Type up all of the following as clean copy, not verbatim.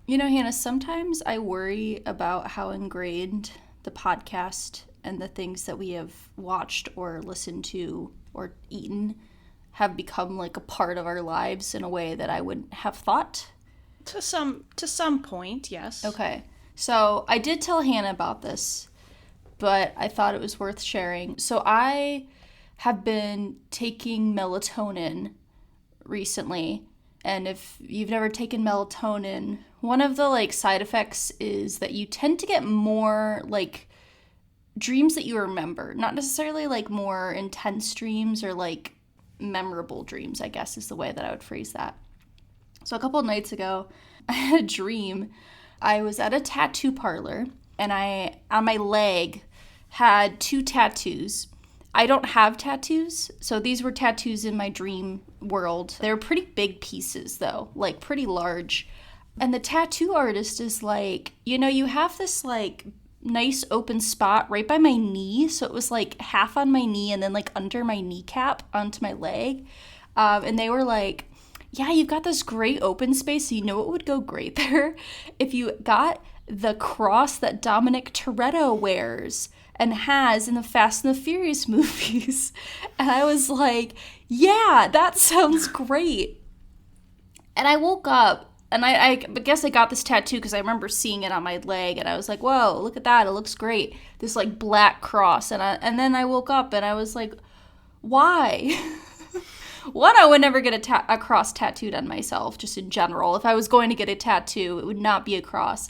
You know, Hannah, sometimes I worry about how ingrained the podcast and the things that we have watched or listened to or eaten have become like a part of our lives in a way that I wouldn't have thought. To some point, yes. Okay. So I did tell Hannah about this, but I thought it was worth sharing. So I have been taking melatonin recently. And if you've never taken melatonin, one of the like side effects is that you tend to get more like dreams that you remember, not necessarily like more intense dreams or like memorable dreams, I guess is the way that I would phrase that. So a couple of nights ago, I had a dream. I was at a tattoo parlor and I, on my leg, had two tattoos. I don't have tattoos, so these were tattoos in my dream world. They were pretty big pieces, though, like pretty large. And the tattoo artist is like, you have this like nice open spot right by my knee. So it was like half on my knee and then like under my kneecap onto my leg. And they were like, yeah, you've got this great open space. So you know what would go great there? If you got the cross that Dominic Toretto wears and has in the Fast and the Furious movies. And I was like, yeah, that sounds great. And I woke up, and I guess I got this tattoo because I remember seeing it on my leg, and I was like, whoa, look at that, it looks great. This, like, black cross. And then I woke up, and I was like, why? One, I would never get a cross tattooed on myself, just in general. If I was going to get a tattoo, it would not be a cross.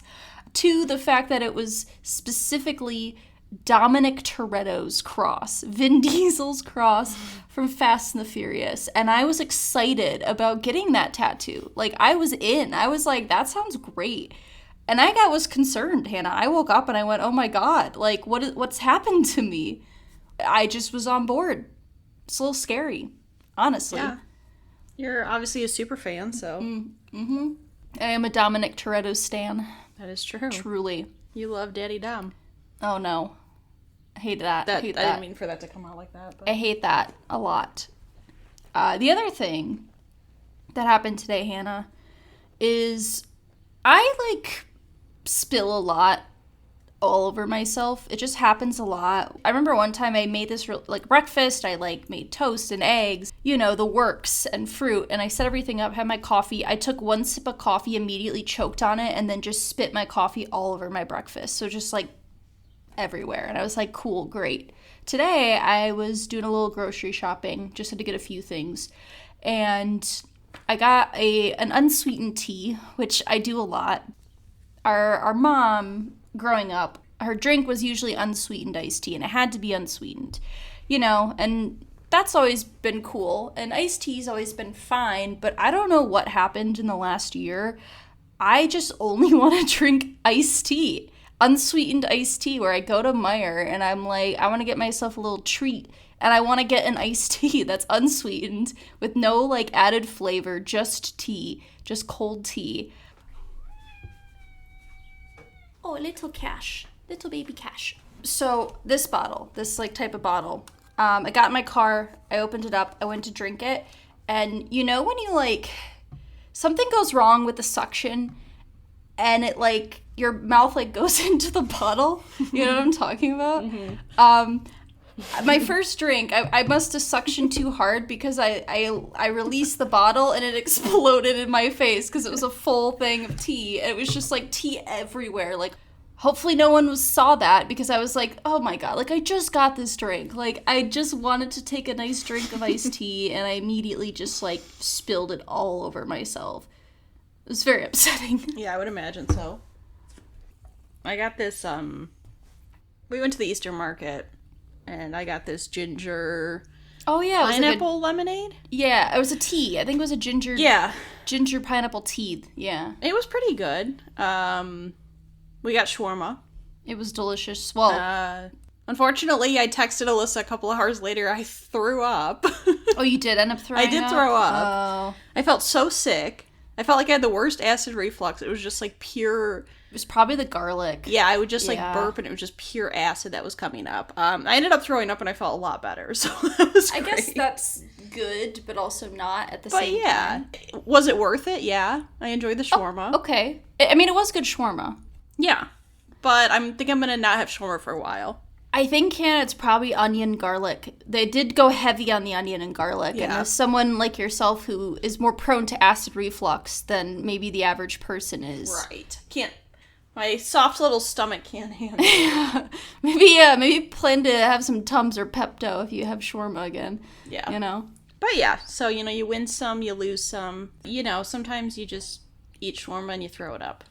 Two, the fact that it was specifically Dominic Toretto's cross, Vin Diesel's cross from Fast and the Furious. And I was excited about getting that tattoo. Like, I was in. I was like, that sounds great. And was concerned, Hannah. I woke up and I went, oh my God, like, what's happened to me? I just was on board. It's a little scary, honestly. Yeah. You're obviously a super fan, so. Mm-hmm. I am a Dominic Toretto stan. That is true. Truly. You love Daddy Dom. Oh, no. I hate that. I didn't mean for that to come out like that. But. I hate that a lot. The other thing that happened today, Hannah, is I, like, spill a lot all over myself. It just happens a lot. I remember one time I made this, breakfast. I, made toast and eggs, the works and fruit, and I set everything up, had my coffee. I took one sip of coffee, immediately choked on it, and then just spit my coffee all over my breakfast. So just, everywhere. And I was like, cool, great. Today, I was doing a little grocery shopping, just had to get a few things. And I got an unsweetened tea, which I do a lot. Our mom, growing up, her drink was usually unsweetened iced tea, and it had to be unsweetened, and that's always been cool. And iced tea's always been fine, but I don't know what happened in the last year. I just only want to drink iced tea. Unsweetened iced tea, where I go to Meijer and I'm like, I want to get myself a little treat, and I want to get an iced tea that's unsweetened with no added flavor, just tea, just cold tea. Oh, little baby Cash. So this bottle, this type of bottle, I got in my car, I opened it up, I went to drink it, and when you something goes wrong with the suction, and it your mouth goes into the bottle. You know what I'm talking about? Mm-hmm. My first drink, I must have suctioned too hard because I released the bottle and it exploded in my face because it was a full thing of tea. And it was just tea everywhere. Hopefully no one saw that because I was like, oh my God, I just got this drink. I just wanted to take a nice drink of iced tea and I immediately just spilled it all over myself. It was very upsetting. Yeah, I would imagine so. I got this, we went to the Eastern Market, and I got this ginger... Oh, yeah. Pineapple lemonade? Yeah, it was a tea. I think it was a ginger... Yeah. Ginger pineapple tea, yeah. It was pretty good. We got shawarma. It was delicious. Well... unfortunately, I texted Alyssa a couple of hours later, I threw up. Oh, you did end up throwing up? I did throw up. Oh. I felt so sick. I felt like I had the worst acid reflux. It was just pure... It was probably the garlic. Yeah, I would just burp and it was just pure acid that was coming up. I ended up throwing up and I felt a lot better, so that was great. I guess that's good, but also not at the But same yeah, time. was it worth it? Yeah, I enjoyed the shawarma. Okay. I mean, it was good shawarma. Yeah, but I think I'm gonna not have shawarma for a while. I think, Hannah, it's probably onion garlic. They did go heavy on the onion and garlic. And Yeah. as someone like yourself who is more prone to acid reflux than maybe the average person is. Right. Can't. My soft little stomach can't handle it. Maybe plan to have some Tums or Pepto if you have shawarma again. Yeah. You know? But yeah, so, you win some, you lose some. Sometimes you just eat shawarma and you throw it up.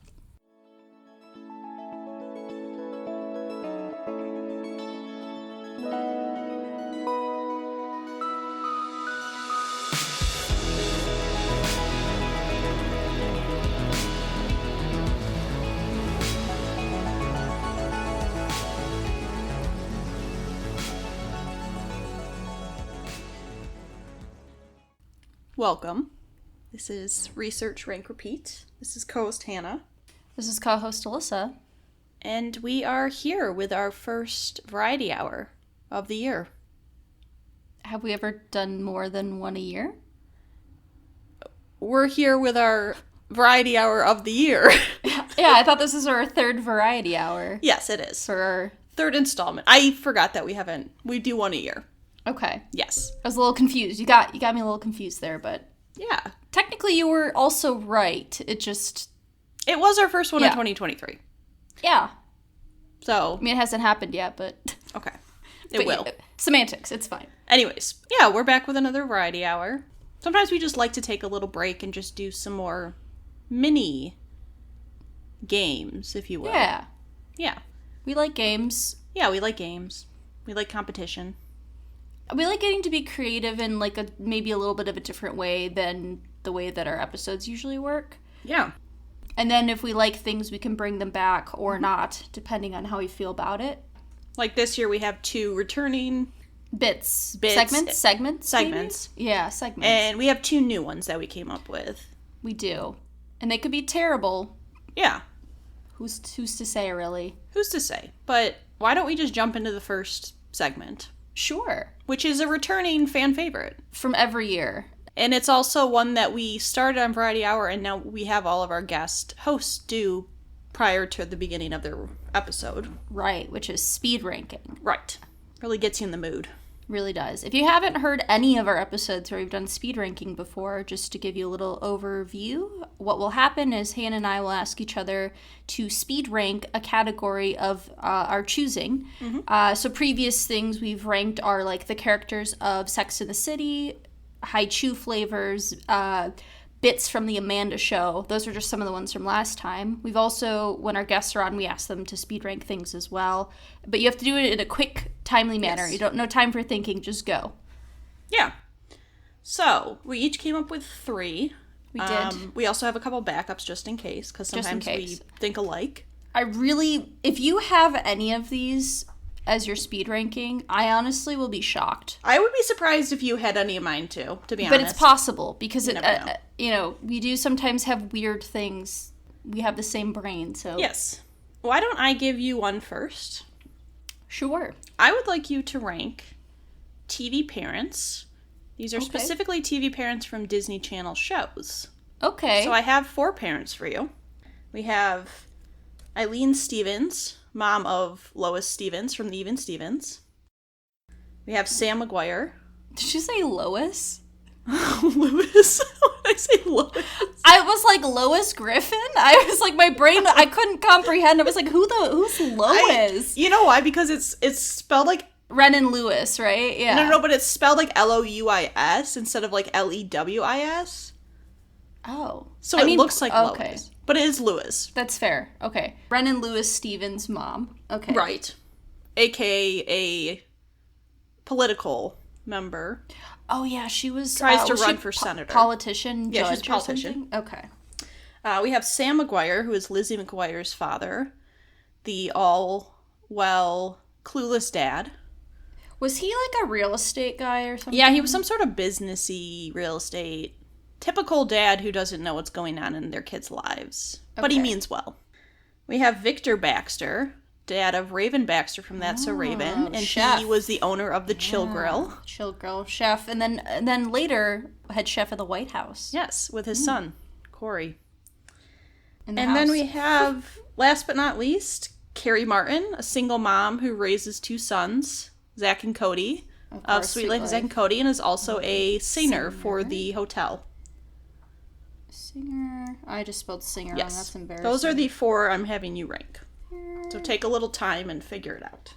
Welcome. This is Research, Rank, Repeat. This is co-host Hannah. This is co-host Alyssa. And we are here with our first variety hour of the year. Have we ever done more than one a year? We're here with our variety hour of the year. Yeah, I thought this was our third variety hour. Yes, it is. For our... Third installment. I forgot that we do one a year. Okay. Yes. I was a little confused. You got me a little confused there, but... Yeah. Technically, you were also right. It just... It was our first one Yeah. in 2023. Yeah. So, I mean, it hasn't happened yet, but... okay. but It will. Semantics, it's fine. Anyways, yeah, we're back with another variety hour. Sometimes we just like to take a little break and just do some more mini games, if you will. Yeah. Yeah. We like games. Yeah, we like games. We like competition. We like getting to be creative in like maybe a little bit of a different way than the way that our episodes usually work. Yeah. And then if we like things, we can bring them back or not, depending on how we feel about it. Like this year we have 2 returning Bits. Segments? maybe? Yeah, segments. and we have 2 new ones that we came up with. We do. And they could be terrible. Yeah. Who's to say, really? Who's to say? But why don't we just jump into the first segment, Sure. which is a returning fan favorite. From every year. And it's also one that we started on Variety Hour, and now we have all of our guest hosts do prior to the beginning of their episode. Right, which is speed ranking. Right. Really gets you in the mood. Really does. If you haven't heard any of our episodes where we've done speed ranking before, just to give you a little overview, what will happen is Hannah and I will ask each other to speed rank a category of our choosing. So previous things we've ranked are like the characters of Sex and the City, High Chew flavors, bits from the Amanda Show. Those are just some of the ones from last time. We've also, when our guests are on, we ask them to speed rank things as well. But you have to do it in a quick, timely manner. Yes. You don't no time for thinking, just go. Yeah. So, we each came up with 3. We did. We also have a couple backups just in case, because Just in sometimes case. we think alike. If you have any of these as your speed ranking, I honestly will be shocked. I would be surprised if you had any of mine too, to be honest. But it's possible because never know. we do sometimes have weird things. We have the same brain, so Yes. Why don't I give you one first? Sure. I would like you to rank TV parents. These are Okay. specifically TV parents from Disney Channel shows. Okay. So I have 4 parents for you. We have Eileen Stevens, mom of Lois Stevens from the Even Stevens. We have Sam McGuire. Did you say Lois? Lewis? What did I say Lois? I was like Lois Griffin. I was like my brain. I couldn't comprehend. I was like, who's Lois? You know why? Because it's spelled like Renan Lewis, right? Yeah. no, but it's spelled like Louis instead of like Lewis. Oh. So I it mean, looks like okay. Lois, but it is Lewis. That's fair. Okay. Renan Lewis Stevens' mom. Okay. Right. AKA a political member. Oh yeah, she was Tries to was run she for senator. Politician. Yeah, she's judge a politician. Or something? Okay. We have Sam McGuire, who is Lizzie McGuire's father, the clueless dad. Was he like a real estate guy or something? Yeah, he was some sort of businessy real estate. Typical dad who doesn't know what's going on in their kids' lives. But he Okay. means well. We have Victor Baxter, dad of Raven Baxter from That's So Raven, and chef. he was the owner of the Chill Grill. Chill Grill chef, and then later head chef of the White House. Yes, with his son, Corey. In the And house. then we have, last but not least, Carrie Martin, a single mom who raises 2 sons, Zach and Cody, of Sweet Life of Zach and Cody, and is also a singer for the hotel. Singer. I just spelled singer wrong. Yes. That's embarrassing. Those are the 4 I'm having you rank. So take a little time and figure it out.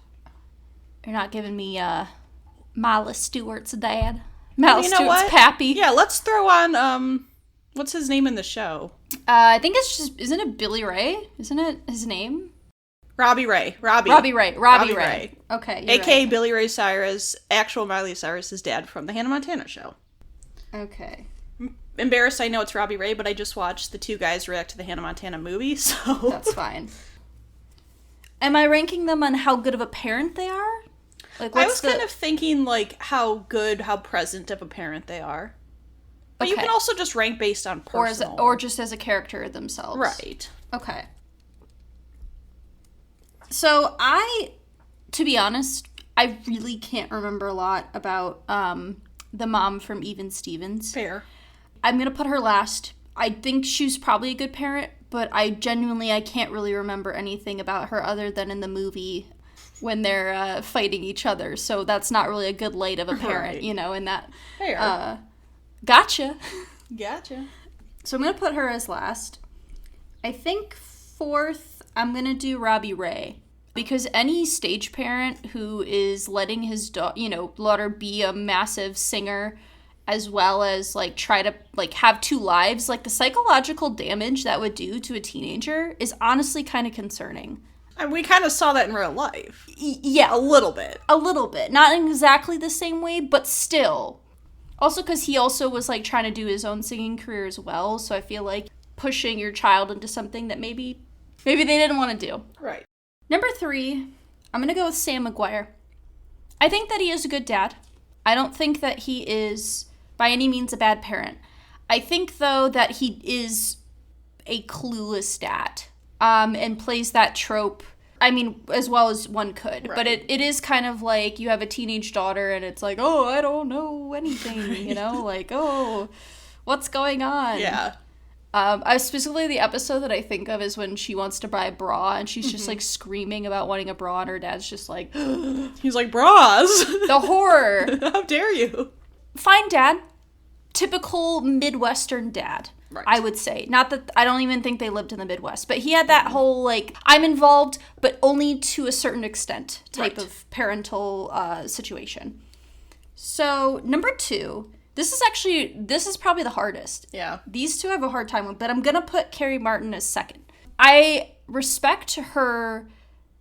You're not giving me Marla Stewart's dad. Marla You know Stewart's what? pappy. Yeah, let's throw on, what's his name in the show? I think it's just, isn't it Billy Ray? Isn't it his name? Robbie Ray. Robbie Ray. Okay. A.K.A. Right. Billy Ray Cyrus, actual Miley Cyrus's dad from the Hannah Montana show. Okay. Embarrassed, I know it's Robbie Ray, but I just watched the 2 guys react to the Hannah Montana movie, so... That's fine. Am I ranking them on how good of a parent they are? Like, I was kind of thinking, like, how present of a parent they are. But you Okay. can also just rank based on personal. or just as a character themselves. Right. Okay. So to be honest, I really can't remember a lot about the mom from Even Stevens. Fair. I'm gonna put her last. I think she was probably a good parent, but I can't really remember anything about her other than in the movie when they're fighting each other. So that's not really a good light of a parent, Right. you know, in that. Fair. Gotcha. Gotcha. So I'm gonna put her as last. I think 4th, I'm gonna do Robbie Ray. Because any stage parent who is letting his daughter be a massive singer, as well as like try to like have 2 lives, like the psychological damage that would do to a teenager is honestly kind of concerning. And we kind of saw that in real life. Yeah, A little bit. a little bit. Not in exactly the same way, but still. Also because he also was like trying to do his own singing career as well, so I feel like pushing your child into something that maybe they didn't want to do. Right. Number 3, I'm going to go with Sam McGuire. I think that he is a good dad. I don't think that he is by any means a bad parent. I think, though, that he is a clueless dad and plays that trope, I mean, as well as one could. Right. But it is kind of like you have a teenage daughter and it's like, oh, I don't know anything, you know? Like, oh, what's going on? Yeah. I specifically, the episode that I think of is when she wants to buy a bra and she's just like screaming about wanting a bra and her dad's just like, He's like, bras! the horror. How dare you? Fine dad. Typical Midwestern dad, Right. I would say. Not that, I don't even think they lived in the Midwest, but he had that whole like, I'm involved, but only to a certain extent type Right. of parental situation. So, number 2, this is probably the hardest. Yeah. These 2 have a hard time with, but I'm going to put Carrie Martin as second. I respect her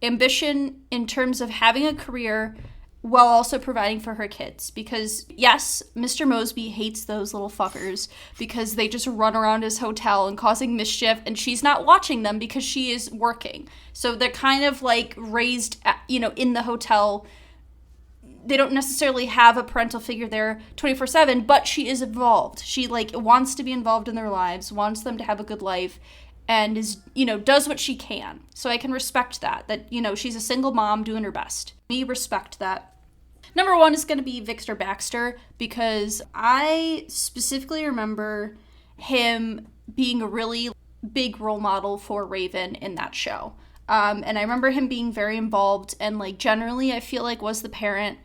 ambition in terms of having a career while also providing for her kids. Because, yes, Mr. Mosby hates those little fuckers because they just run around his hotel and causing mischief, and she's not watching them because she is working. So they're kind of like raised, in the hotel. They don't necessarily have a parental figure there 24/7, but she is involved. She like wants to be involved in their lives, wants them to have a good life, and is, does what she can. So I can respect that, she's a single mom doing her best. We respect that. Number 1 is going to be Victor Baxter, because I specifically remember him being a really big role model for Raven in that show. And I remember him being very involved and like generally I feel like was the parent.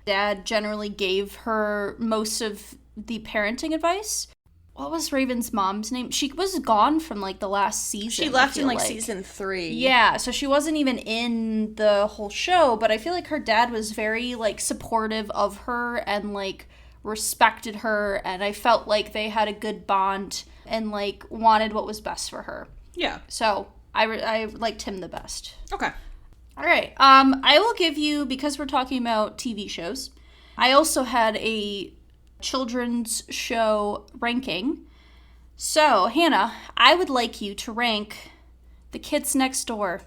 Dad generally gave her most of the parenting advice. What was Raven's mom's name? She was gone from like the last season. She left in I feel like season 3. Yeah, so she wasn't even in the whole show, but I feel like her dad was very like supportive of her and like respected her, and I felt like they had a good bond and like wanted what was best for her. Yeah. So I liked him the best. Okay. All right. I will give you, because we're talking about TV shows, I also had a children's show ranking. So, Hannah, I would like you to rank The Kids Next Door.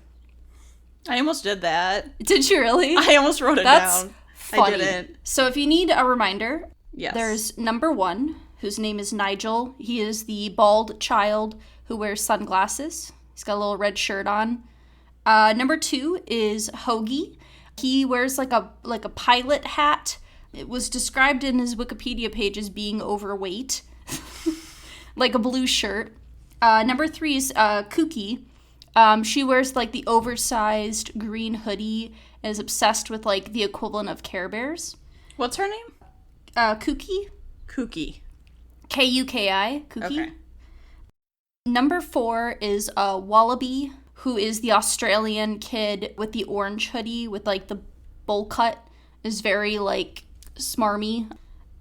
I almost did that. Did you really? I almost wrote it That's down. funny. I didn't. So if you need a reminder, Yes. there's number 1, whose name is Nigel. He is the bald child who wears sunglasses. He's got a little red shirt on. Number 2 is Hoagie. He wears like a pilot hat. It was described in his Wikipedia page as being overweight, like a blue shirt. Number 3 is Kookie. She wears like the oversized green hoodie and is obsessed with like the equivalent of Care Bears. What's her name? Kookie. Kookie. Kuki. Kookie. Okay. Number 4 is Wallaby, who is the Australian kid with the orange hoodie with like the bowl cut. Is very like smarmy.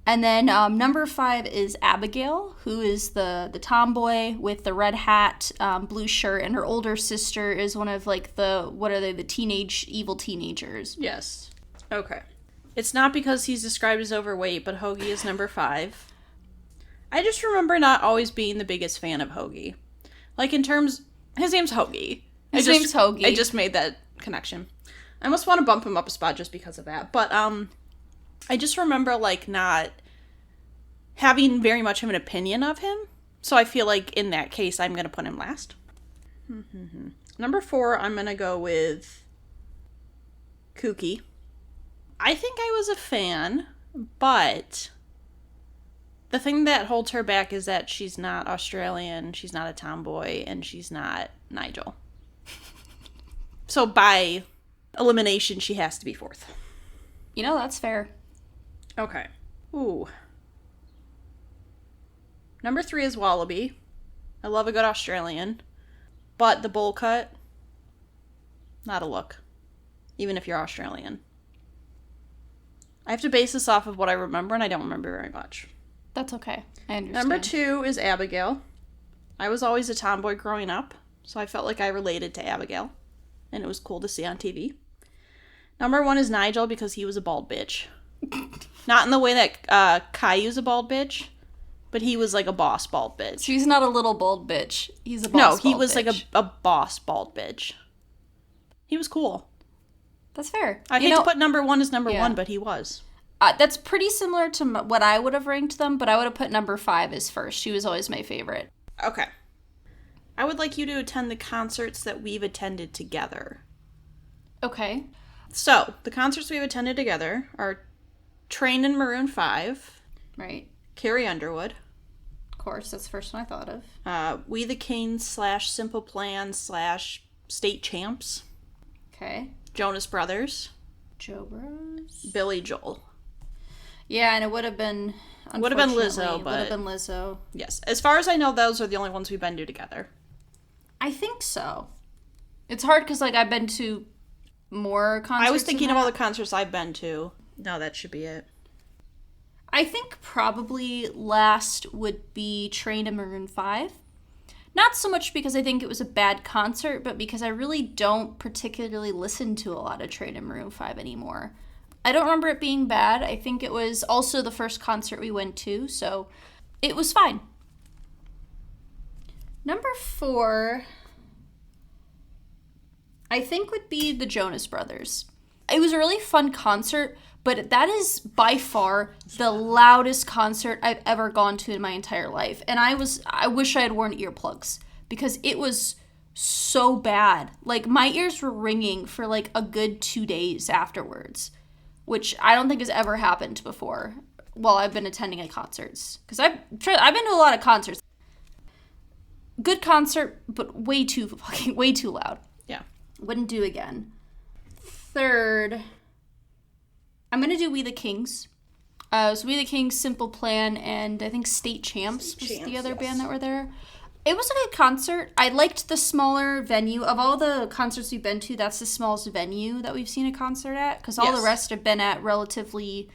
And then number 5 is Abigail, who is the tomboy with the red hat, blue shirt, and her older sister is one of like the evil teenagers. Yes. Okay. It's not because he's described as overweight, but Hoagie is number 5. I just remember not always being the biggest fan of Hoagie. Like his name's Hoagie. His name's Hoagie. I just made that connection. I almost want to bump him up a spot just because of that. But I just remember like not having very much of an opinion of him. So I feel like in that case, I'm going to put him last. Number 4, I'm going to go with Kookie. I think I was a fan, but the thing that holds her back is that she's not Australian, she's not a tomboy, and she's not Nigel. So by elimination, she has to be 4th. That's fair. Okay. Ooh. Number 3 is Wallaby. I love a good Australian. But the bowl cut, not a look. Even if you're Australian. I have to base this off of what I remember, and I don't remember very much. That's okay. I understand. Number 2 is Abigail. I was always a tomboy growing up, so I felt like I related to Abigail. And it was cool to see on TV. Number 1 is Nigel because he was a bald bitch. Not in the way that Caillou's a bald bitch, but he was like a boss bald bitch. So he's not a little bald bitch. He's a boss bald bitch. No, he was like a boss bald bitch. He was cool. That's fair. I hate to put number 1 as number 1, but he was. That's pretty similar to what I would have ranked them, but I would have put number 5 as first. She was always my favorite. Okay. I would like you to attend the concerts that we've attended together. Okay. So, the concerts we've attended together are Train and Maroon 5. Right. Carrie Underwood. Of course, that's the first one I thought of. We the Kings / Simple Plan / State Champs. Okay. Jonas Brothers. Joe Bros. Billy Joel. Yeah, and it would have been... Would have been Lizzo, but... Would have been Lizzo. Yes. As far as I know, those are the only ones we've been to together. I think so. It's hard because, like, I've been to more concerts. I was thinking of all the concerts I've been to. No, that should be it. I think probably last would be Train and Maroon 5. Not so much because I think it was a bad concert, but because I really don't particularly listen to a lot of Train and Maroon 5 anymore. I don't remember it being bad. I think it was also the first concert we went to, so it was fine. Number 4, I think would be the Jonas Brothers. It was a really fun concert, but that is by far the loudest concert I've ever gone to in my entire life. And I wish I had worn earplugs because it was so bad. Like, my ears were ringing for like a good 2 days afterwards, which I don't think has ever happened before while I've been attending concerts. Because I've been to a lot of concerts. Good concert, but way too loud. Yeah. Wouldn't do again. 3rd, I'm going to do We the Kings. So We the Kings, Simple Plan, and I think State Champs was the other band that were there. It was a good concert. I liked the smaller venue. Of all the concerts we've been to, that's the smallest venue that we've seen a concert at, because all the rest have been at relatively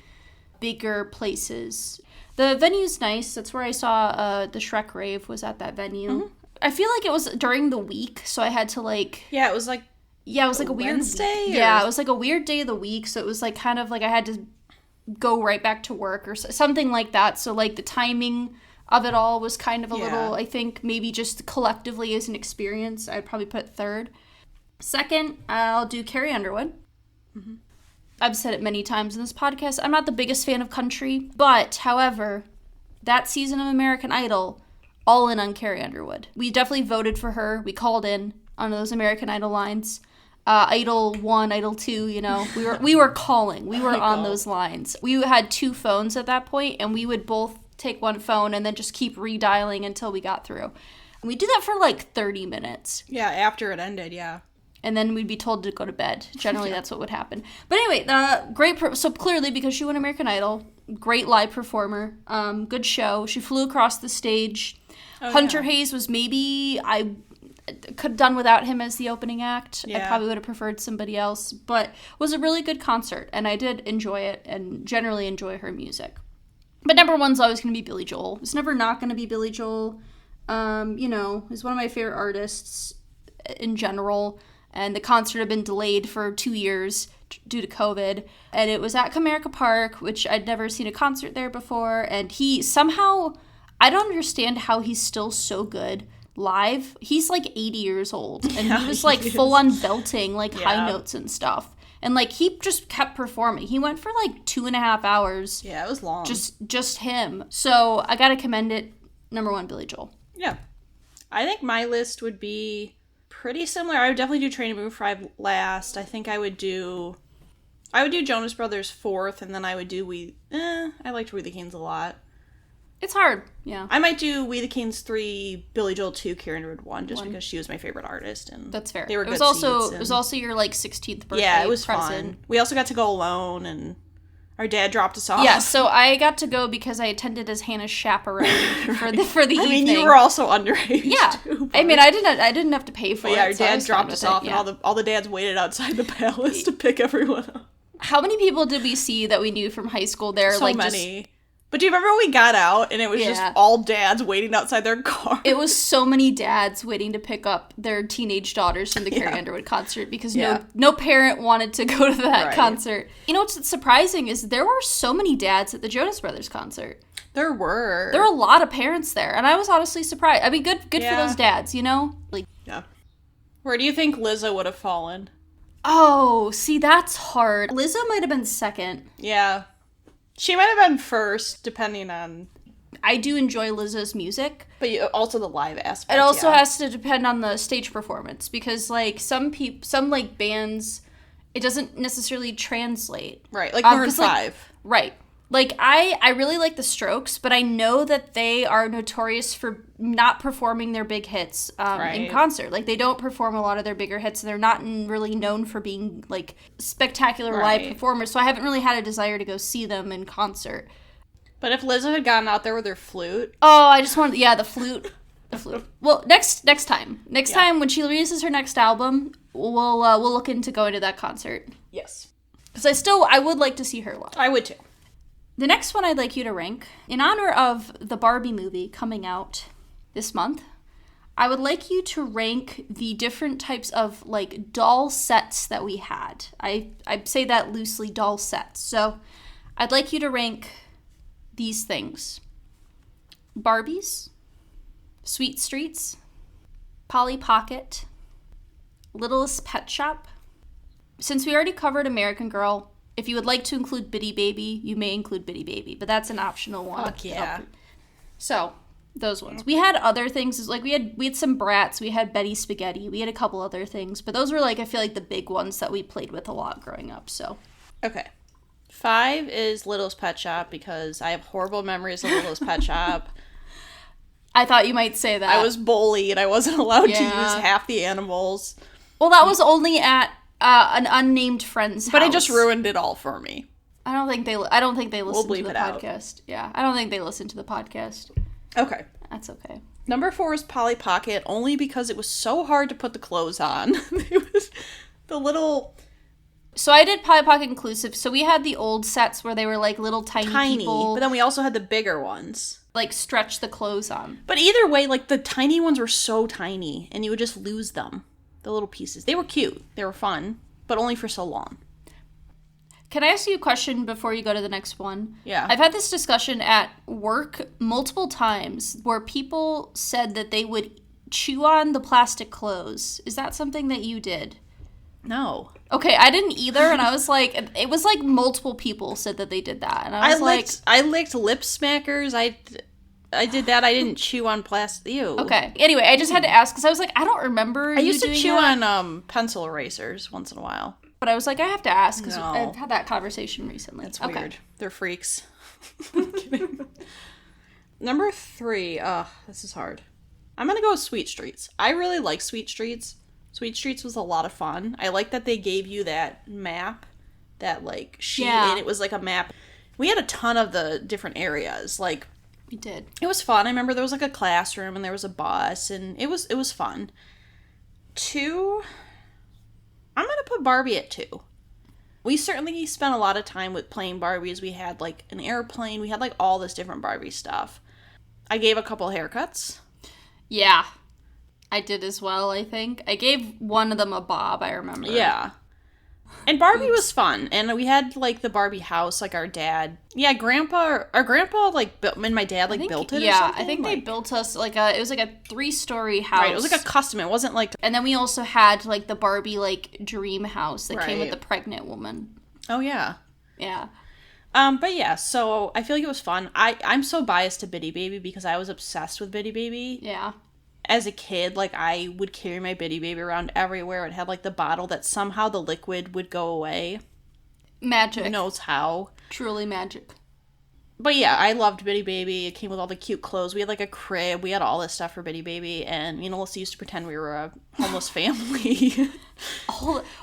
bigger places. The venue's nice. That's where I saw the Shrek rave was at that venue. Mm-hmm. I feel like it was during the week, so I had to like... Yeah, it was like... Yeah, it was like a weird... Wednesday? Yeah, it was like a weird day of the week, so it was like kind of like I had to go right back to work or something like that. So like the timing of it all was kind of a little, I think, maybe just collectively as an experience, I'd probably put 3rd. 2nd, I'll do Carrie Underwood. Mm-hmm. I've said it many times in this podcast. I'm not the biggest fan of country, but, however, that season of American Idol, all in on Carrie Underwood. We definitely voted for her. We called in on those American Idol lines. Idol 1, Idol 2, you know. We were calling. We were on those lines. We had 2 phones at that point, and we would both take one phone and then just keep redialing until we got through. And we did that for like 30 minutes. Yeah, after it ended, yeah. And then we'd be told to go to bed. Generally, that's what would happen. But anyway, so clearly, because she won American Idol, great live performer, good show. She flew across the stage. Hunter Hayes was I could have done without him as the opening act. I probably would have preferred somebody else. But it was a really good concert, and I did enjoy it and generally enjoy her music. But number 1's always going to be Billy Joel. It's never not going to be Billy Joel. You know, he's one of my favorite artists in general. And the concert had been delayed for 2 years due to COVID. And it was at Comerica Park, which I'd never seen a concert there before. And he somehow, I don't understand how he's still so good live. He's like 80 years old. And he was like full on belting like high notes and stuff. And like he just kept performing. He went for like 2.5 hours. Yeah, it was long. Just him. So I gotta commend it. Number 1, Billy Joel. Yeah. I think my list would be pretty similar. I would definitely do Train to Move 5 last. I think I would do Jonas Brothers 4th, and then I would do I liked We the Kings a lot. It's hard, yeah. I might do We the Kings 3, Billy Joel 2, Karen Wood 1, just because she was my favorite artist, and that's fair. They were it was good also seats, it was also your like 16th birthday. Yeah, it was present. fun. We also got to go alone, and our dad dropped us off. Yeah, so I got to go because I attended as Hannah's chaperone for the evening. I mean, you were also underage. Yeah, too, I mean, I didn't have to pay for it. Yeah, our so dad dropped us off, and all the dads waited outside the palace to pick everyone up. How many people did we see that we knew from high school there? So many. But do you remember when we got out and it was just all dads waiting outside their car? It was so many dads waiting to pick up their teenage daughters from the Carrie Underwood concert because no parent wanted to go to that concert. You know what's surprising is there were so many dads at the Jonas Brothers concert. There were a lot of parents there, and I was honestly surprised. I mean, good for those dads, you know? Like, yeah. Where do you think Lizzo would have fallen? Oh, see, that's hard. Lizzo might have been second. Yeah. She might have been first, depending on... I do enjoy Lizzo's music. But also the live aspect, It also has to depend on the stage performance, because, like, some like, bands, it doesn't necessarily translate. Right, like Maroon 5. Right. Like, I really like the Strokes, but I know that they are notorious for not performing their big hits in concert. Like, they don't perform a lot of their bigger hits, and they're not really known for being, like, spectacular live performers. So I haven't really had a desire to go see them in concert. But if Lizzo had gotten out there with her flute... Oh, I just wanted... Yeah, the flute. The flute. Well, next time. Next time, when she releases her next album, we'll look into going to that concert. Yes. Because I would like to see her live. I would, too. The next one I'd like you to rank, in honor of the Barbie movie coming out this month, I would like you to rank the different types of, like, doll sets that we had. I say that loosely, doll sets. So I'd like you to rank these things. Barbies, Sweet Streets, Polly Pocket, Littlest Pet Shop. Since we already covered American Girl, if you would like to include Bitty Baby, you may include Bitty Baby, but that's an optional one. Fuck yeah. So, those ones. We had other things, like we had some Bratz, we had Betty Spaghetti, we had a couple other things, but those were, like, I feel like the big ones that we played with a lot growing up, so. Okay. 5 is Littlest Pet Shop, because I have horrible memories of Littlest Pet Shop. I thought you might say that. I was bullied. I wasn't allowed to use half the animals. Well, that was only at an unnamed friend's house. But it just ruined it all for me. I don't think they listen to the podcast. Yeah, I don't think they listen to the podcast. Okay. That's okay. Number 4 is Polly Pocket, only because it was so hard to put the clothes on. It was the little... So I did Polly Pocket inclusive. So we had the old sets where they were, like, little tiny people. But then we also had the bigger ones. Like, stretch the clothes on. But either way, like, the tiny ones were so tiny, and you would just lose them. The little pieces. They were cute. They were fun, but only for so long. Can I ask you a question before you go to the next one? Yeah. I've had this discussion at work multiple times where people said that they would chew on the plastic clothes. Is that something that you did? No. Okay, I didn't either, and I was like, it was like multiple people said that they did that, and I was I licked lip smackers. I did that. I didn't chew on plastic. Ew. Okay. Anyway, I just had to ask because I was like, I don't remember. I used to doing chew that. on pencil erasers once in a while. But I was like, I have to ask because No. I've had that conversation recently. That's weird. They're freaks. I'm kidding. Number 3. This is hard. I'm gonna go with Sweet Streets. I really like Sweet Streets. Sweet Streets was a lot of fun. I like that they gave you that map, that like sheet, and it was like a map. We had a ton of the different areas. Like We did. it was fun. I remember there was like a classroom and there was a bus, and it was fun. 2. I'm gonna put Barbie at 2. We certainly spent a lot of time with playing Barbies. We had like an airplane. We had like all this different Barbie stuff. I gave a couple haircuts. Yeah. I did as well, I think. I gave one of them a bob, I remember. Yeah. And Barbie was fun. And we had like the Barbie house, like our dad. Yeah, our grandpa like built, and my dad like built it or something. I think they built us it was like a 3-story house. Right, it was like a custom. It wasn't like... And then we also had like the Barbie like dream house that came with Right. the pregnant woman. Oh, yeah. Yeah. But yeah, so I feel like it was fun. I'm so biased to Bitty Baby because I was obsessed with Bitty Baby. Yeah. As a kid, like, I would carry my Bitty Baby around everywhere. It had, like, the bottle that somehow the liquid would go away. Magic. Who knows how. Truly magic. But yeah, I loved Bitty Baby. It came with all the cute clothes. We had, like, a crib. We had all this stuff for Bitty Baby. And me and Alyssa used to pretend we were a homeless family.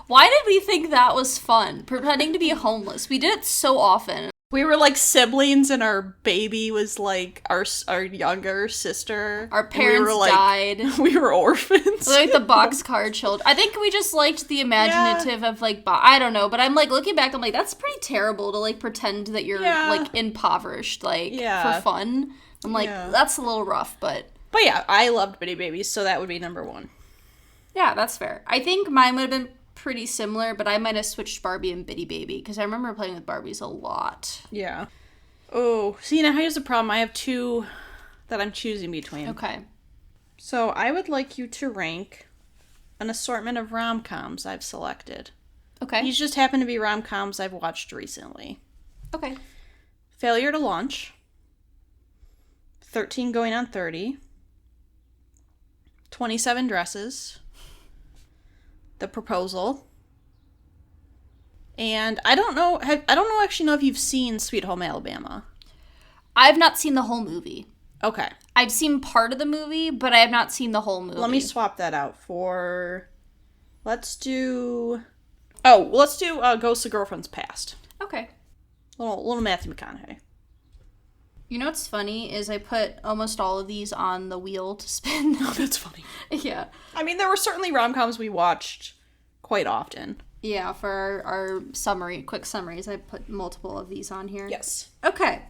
Why did we think that was fun? Pretending to be homeless. We did it so often. We were, like, siblings, and our baby was, like, our younger sister. Our parents died. We were orphans. Like the boxcar children. I think we just liked the imaginative of like, I don't know, but I'm like looking back, I'm like, that's pretty terrible to like pretend that you're like impoverished, like for fun. I'm like, that's a little rough, but yeah, I loved Bitty Babies, so that would be number 1. Yeah, that's fair. I think mine would have been pretty similar, but I might have switched Barbie and Bitty Baby because I remember playing with Barbies a lot. Yeah. Oh, see, now here's the problem. I have 2 that I'm choosing between. Okay. So I would like you to rank an assortment of rom-coms I've selected. Okay. These just happen to be rom-coms I've watched recently. Okay. Failure to Launch, 13 Going on 30, 27 Dresses, The Proposal, and I don't know actually know if you've seen Sweet Home Alabama. I've not seen the whole movie. Okay. I've seen part of the movie, but I have not seen the whole movie. Let me swap that out for... Let's do Ghosts of Girlfriend's Past. Okay. Little Matthew McConaughey. You know what's funny is I put almost all of these on the wheel to spin. Oh, that's funny. Yeah. I mean, there were certainly rom-coms we watched quite often. Yeah, for our quick summaries, I put multiple of these on here. Yes. Okay.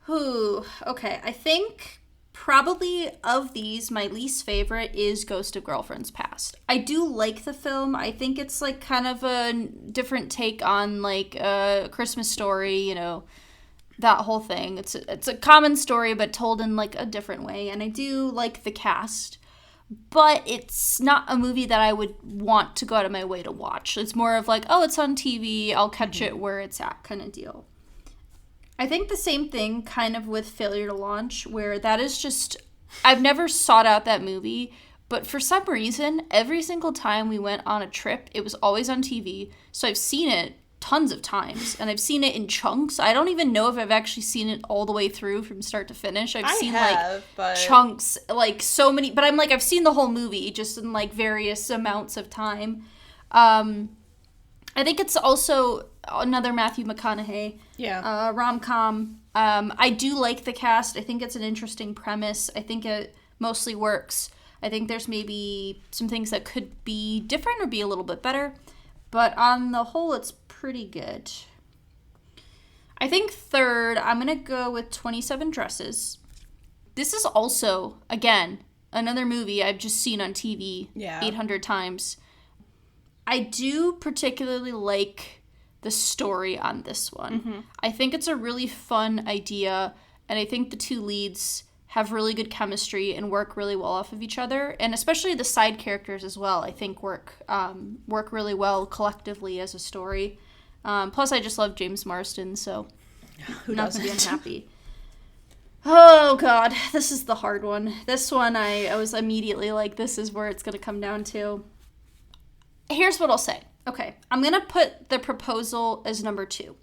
Okay, I think probably of these, my least favorite is Ghost of Girlfriend's Past. I do like the film. I think it's like kind of a different take on like a Christmas Story, you know, that whole thing. It's a common story, but told in like a different way. And I do like the cast, but it's not a movie that I would want to go out of my way to watch. It's more of like, oh, it's on TV, I'll catch it where it's at kind of deal. I think the same thing kind of with Failure to Launch, where that is just, I've never sought out that movie, but for some reason, every single time we went on a trip, it was always on TV. So I've seen it tons of times, and I've seen it in chunks. I don't even know if I've actually seen it all the way through from start to finish. I've seen chunks, like so many, but I'm like, I've seen the whole movie just in like various amounts of time. I think it's also another Matthew McConaughey rom-com. I do like the cast. I think it's an interesting premise. I think it mostly works. I think there's maybe some things that could be different or be a little bit better, but on the whole, it's pretty good. I think third, I'm going to go with 27 Dresses. This is also, again, another movie I've just seen on TV 800 times. I do particularly like the story on this one. Mm-hmm. I think it's a really fun idea, and I think the two leads have really good chemistry and work really well off of each other, and especially the side characters as well, I think work really well collectively as a story. Plus, I just love James Marsden, so I'm not going to be unhappy. Oh god, this is the hard one. This one I was immediately like, this is where it's gonna come down to. Here's what I'll say. Okay, I'm gonna put The Proposal as number 2.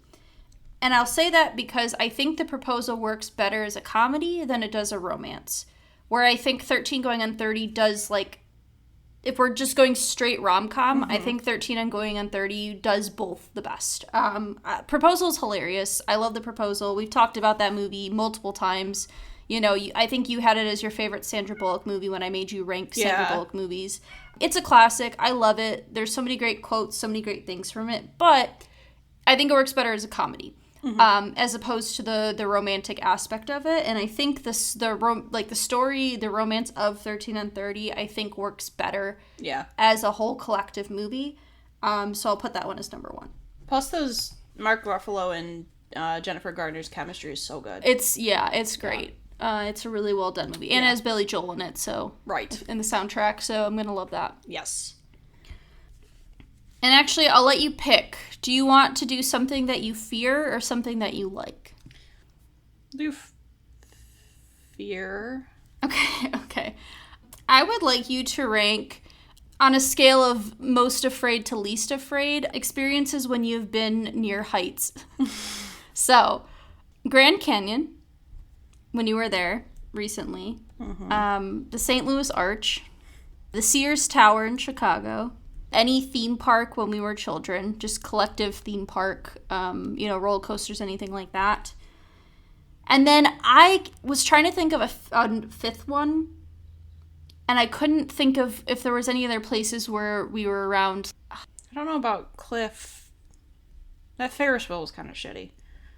And I'll say that because I think The Proposal works better as a comedy than it does a romance. Where I think 13 Going on 30 does, like, if we're just going straight rom-com, I think 13 and Going on 30 does both the best. Proposal is hilarious. I love The Proposal. We've talked about that movie multiple times. You know, I think you had it as your favorite Sandra Bullock movie when I made you rank Sandra Bullock movies. It's a classic. I love it. There's so many great quotes, so many great things from it. But I think it works better as a comedy. As opposed to the romantic aspect of it. And I think the story, the romance of 13 and 30, I think works better as a whole collective movie. So I'll put that one as number 1. Plus those Mark Ruffalo and Jennifer Garner's chemistry is so good. It's great. It's a really well done movie. And it has Billy Joel in it, so in the soundtrack, so I'm gonna love that. Yes. And actually, I'll let you pick. Do you want to do something that you fear or something that you like? Do fear. Okay. I would like you to rank, on a scale of most afraid to least afraid, experiences when you've been near heights. So, Grand Canyon, when you were there recently. The St. Louis Arch. The Sears Tower in Chicago. Any theme park when we were children, just collective theme park, roller coasters, anything like that. And then I was trying to think of a fifth one, and I couldn't think of if there was any other places where we were around. I don't know about Cliff. That Ferris wheel was kind of shitty.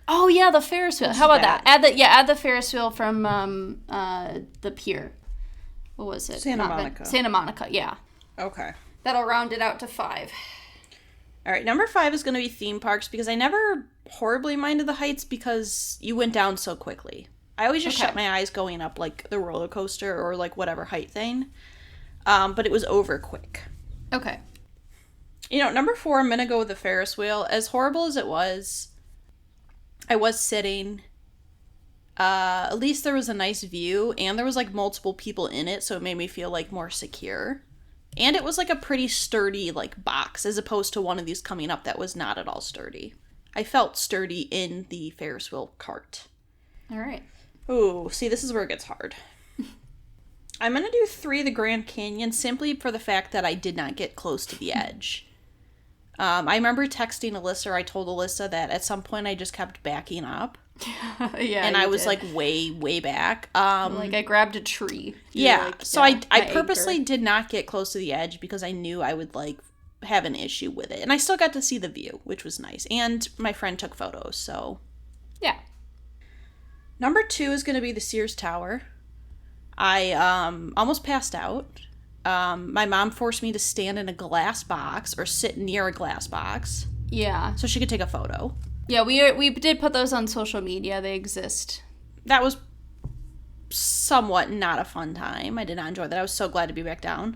Oh yeah, the Ferris wheel. How about that? Add the Ferris wheel from the pier. What was it? Santa Monica. Santa Monica, yeah. Okay. That'll round it out to 5. All right, number 5 is going to be theme parks because I never horribly minded the heights because you went down so quickly. I always just shut my eyes going up like the roller coaster or like whatever height thing. But it was over quick. Okay. Number 4, I'm going to go with the Ferris wheel. As horrible as it was, I was sitting. At least there was a nice view and there was like multiple people in it, so it made me feel like more secure. And it was like a pretty sturdy like box as opposed to one of these coming up that was not at all sturdy. I felt sturdy in the Ferris wheel cart. All right. Ooh, see, this is where it gets hard. I'm going to do 3, the Grand Canyon, simply for the fact that I did not get close to the edge. I remember texting Alyssa, or I told Alyssa that at some point I just kept backing up. Yeah, and I was like way back. Like I grabbed a tree. So I purposely did not get close to the edge because I knew I would like have an issue with it. And I still got to see the view, which was nice. And my friend took photos, so yeah. Number 2 is going to be the Sears Tower. I almost passed out. My mom forced me to stand in a glass box or sit near a glass box. Yeah. So she could take a photo. Yeah, we did put those on social media. They exist. That was somewhat not a fun time. I did not enjoy that. I was so glad to be back down.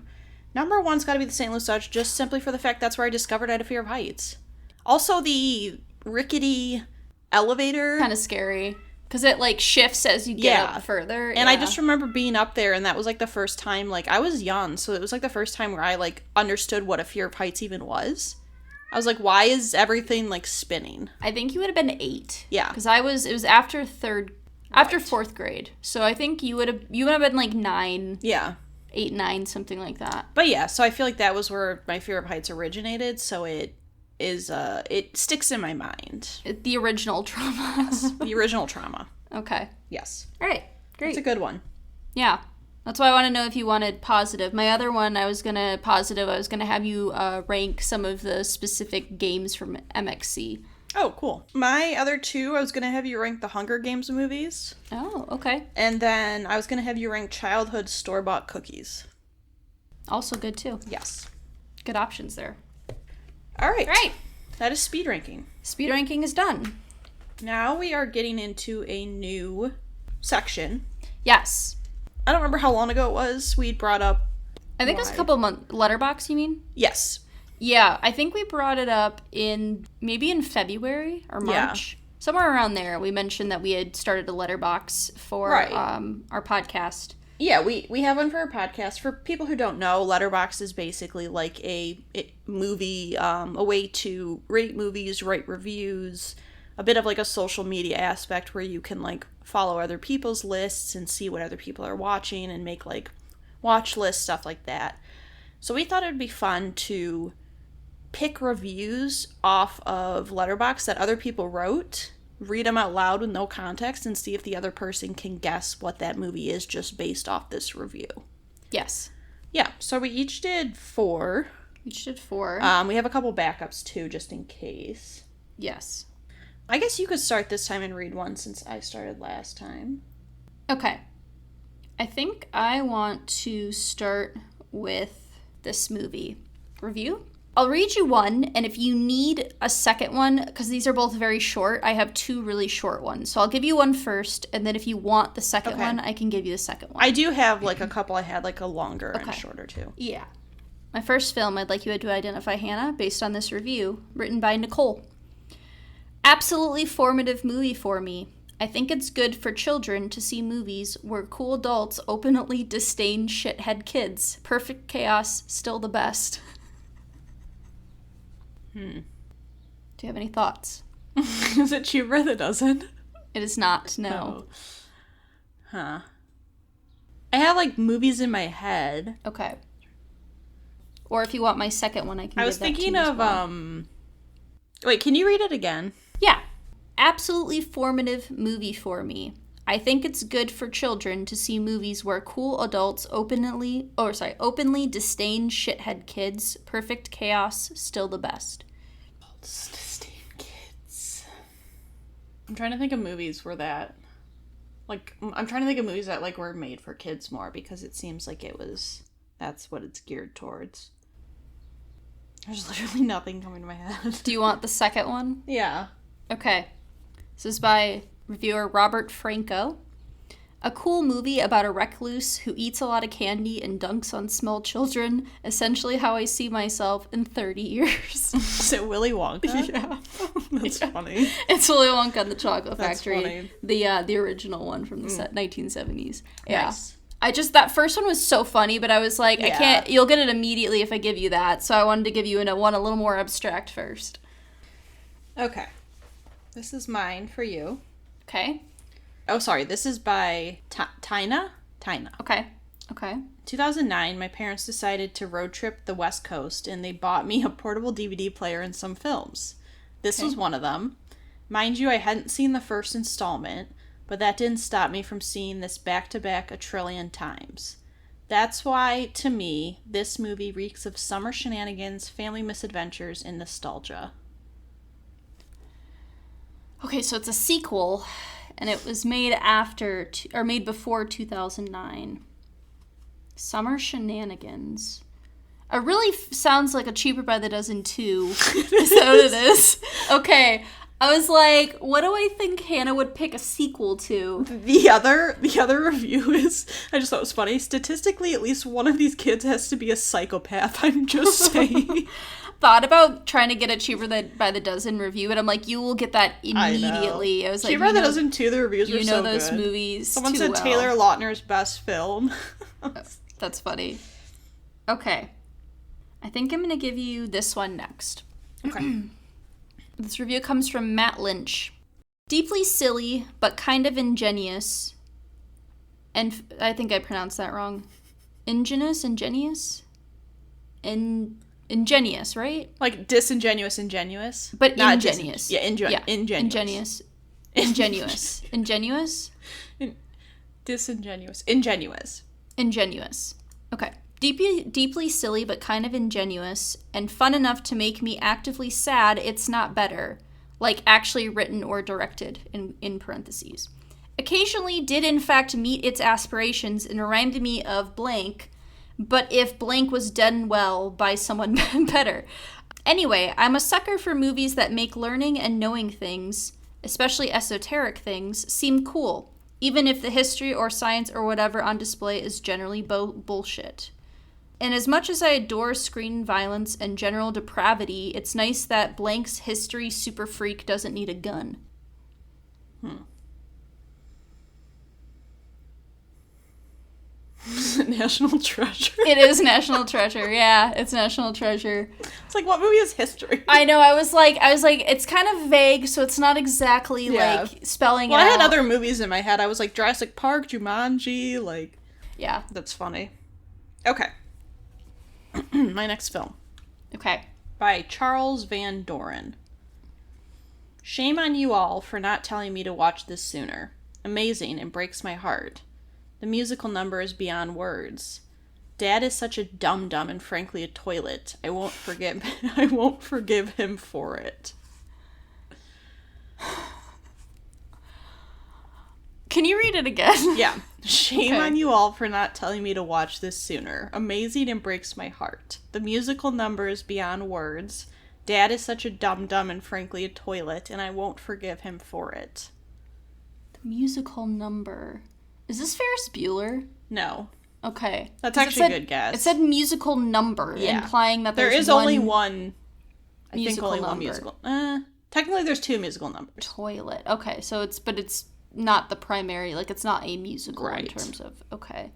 Number 1's got to be the St. Louis Arch, just simply for the fact that's where I discovered I had a fear of heights. Also, the rickety elevator. Kind of scary. Because it, like, shifts as you get up further. And I just remember being up there, and that was, like, the first time, like, I was young, so it was, like, the first time where I, like, understood what a fear of heights even was. I was like, why is everything, like, spinning? I think you would have been 8. Yeah. Because it was after 4th grade. So I think you would have been, like, 9. Yeah. 8, 9, something like that. But yeah, so I feel like that was where my fear of heights originated, so it sticks in my mind. The original trauma. The original trauma. Okay. Yes. All right. Great. It's a good one. Yeah. That's why I want to know if you wanted positive. My other one, I was going to have you rank some of the specific games from MXC. Oh, cool. My other 2, I was going to have you rank the Hunger Games movies. Oh, okay. And then I was going to have you rank childhood store-bought cookies. Also good, too. Yes. Good options there. All right. Right. That is speed ranking. Speed ranking is done. Now we are getting into a new section. Yes. I don't remember how long ago it was we brought up. I think it was a couple months. Letterbox, you mean? Yes. Yeah, I think we brought it up maybe in February or March. somewhere around there, we mentioned that we had started a letterbox for Right. Our podcast. Yeah, we have one for our podcast. For people who don't know, Letterboxd is basically like a movie, a way to rate movies, write reviews, a bit of like a social media aspect where you can like follow other people's lists and see what other people are watching and make like watch lists, stuff like that. So we thought it'd be fun to pick reviews off of Letterboxd that other people wrote, read them out loud with no context, and see if the other person can guess what that movie is just based off this review. Yes. Yeah, so we each did 4. We each did 4. We have a couple backups too, just in case. Yes. I guess you could start this time and read one since I started last time. Okay. I think I want to start with this movie review. I'll read you one, and if you need a second one, because these are both very short, I have 2 really short ones. So I'll give you one first, and then if you want the second one, I can give you the second one. I do have like a couple I had like a longer and shorter too. Yeah. My first film, I'd like you to identify Hannah based on this review, written by Nicole. Absolutely formative movie for me. I think it's good for children to see movies where cool adults openly disdain shithead kids. Perfect chaos, still the best. Do you have any thoughts? Is it cheaper than a dozen? It is not, no. Huh. I have like movies in my head. Okay. Or if you want my second one, I can I give was that to you thinking as of well. Wait, can you read it again? Yeah. Absolutely formative movie for me. I think it's good for children to see movies where cool adults openly disdain shithead kids. Perfect chaos, still the best. Disdain kids. I'm trying to think of movies where that, like, I'm trying to think of movies that like were made for kids more because it seems like that's what it's geared towards. There's literally nothing coming to my head. Do you want the second one? Yeah. Okay. This is by reviewer Robert Franco. A cool movie about a recluse who eats a lot of candy and dunks on small children. Essentially how I see myself in 30 years. Is it Willy Wonka? Yeah. That's funny. It's Willy Wonka and the Chocolate That's Factory. funny. The original one from the 1970s. Yeah. Nice. That first one was so funny, but I was like, I Yeah. can't, you'll get it immediately if I give you that. So I wanted to give you one a little more abstract first. Okay. This is mine for you. Okay. Oh, sorry. This is by Tina. Okay. 2009, my parents decided to road trip the West Coast, and they bought me a portable DVD player and some films. This was one of them. Mind you, I hadn't seen the first installment, but that didn't stop me from seeing this back-to-back a trillion times. That's why, to me, this movie reeks of summer shenanigans, family misadventures, and nostalgia. Okay, so it's a sequel, and it was made made before 2009. Summer Shenanigans. It really sounds like a Cheaper by the Dozen 2. Is that what it is? Okay. I was like, what do I think Hannah would pick a sequel to? The other review is, I just thought it was funny, statistically at least one of these kids has to be a psychopath, I'm just saying. Thought about trying to get a Cheaper by the Dozen review, and I'm like, you will get that immediately. I was like, Cheaper by the Dozen 2, the reviews were so good. You know those movies Someone too said well. Taylor Lautner's best film. That's funny. Okay. I think I'm going to give you this one next. Okay. This review comes from Matt Lynch. Deeply silly, but kind of ingenious. And I think I pronounced that wrong. Ingenious? Ingenious, right? Like disingenuous, ingenuous. But Not ingenious. ingenious. Ingenious. Ingenuous. Disingenuous. Ingenuous. Ingenuous. Okay. Deeply silly, but kind of ingenuous, and fun enough to make me actively sad it's not better. Like actually written or directed, in parentheses. Occasionally did in fact meet its aspirations and reminded me of blank, but if blank was done well by someone better. Anyway, I'm a sucker for movies that make learning and knowing things, especially esoteric things, seem cool, even if the history or science or whatever on display is generally bullshit. And as much as I adore screen violence and general depravity, it's nice that Blank's history super freak doesn't need a gun. National Treasure. It is National Treasure. Yeah, it's National Treasure. It's like, what movie is History? I know. I was like, it's kind of vague, so it's not exactly like spelling it out. Well, I had other movies in my head. I was like Jurassic Park, Jumanji, like. Yeah. That's funny. Okay. My next film. Okay. By Charles Van Doren. Shame on you all for not telling me to watch this sooner. Amazing and breaks my heart. The musical number is beyond words. Dad is such a dum-dum and frankly a toilet. I won't forgive him for it. Can you read it again? Yeah. Shame on you all for not telling me to watch this sooner. Amazing and breaks my heart. The musical number is beyond words. Dad is such a dum-dum and frankly a toilet, and I won't forgive him for it. The musical number. Is this Ferris Bueller? No. Okay. That's actually a good guess. It said musical number, implying that there is only one. I think only number. one musical. Technically, there's two musical numbers. Toilet. Okay, so it's not the primary. Like, it's not a musical in Right. terms of. Okay,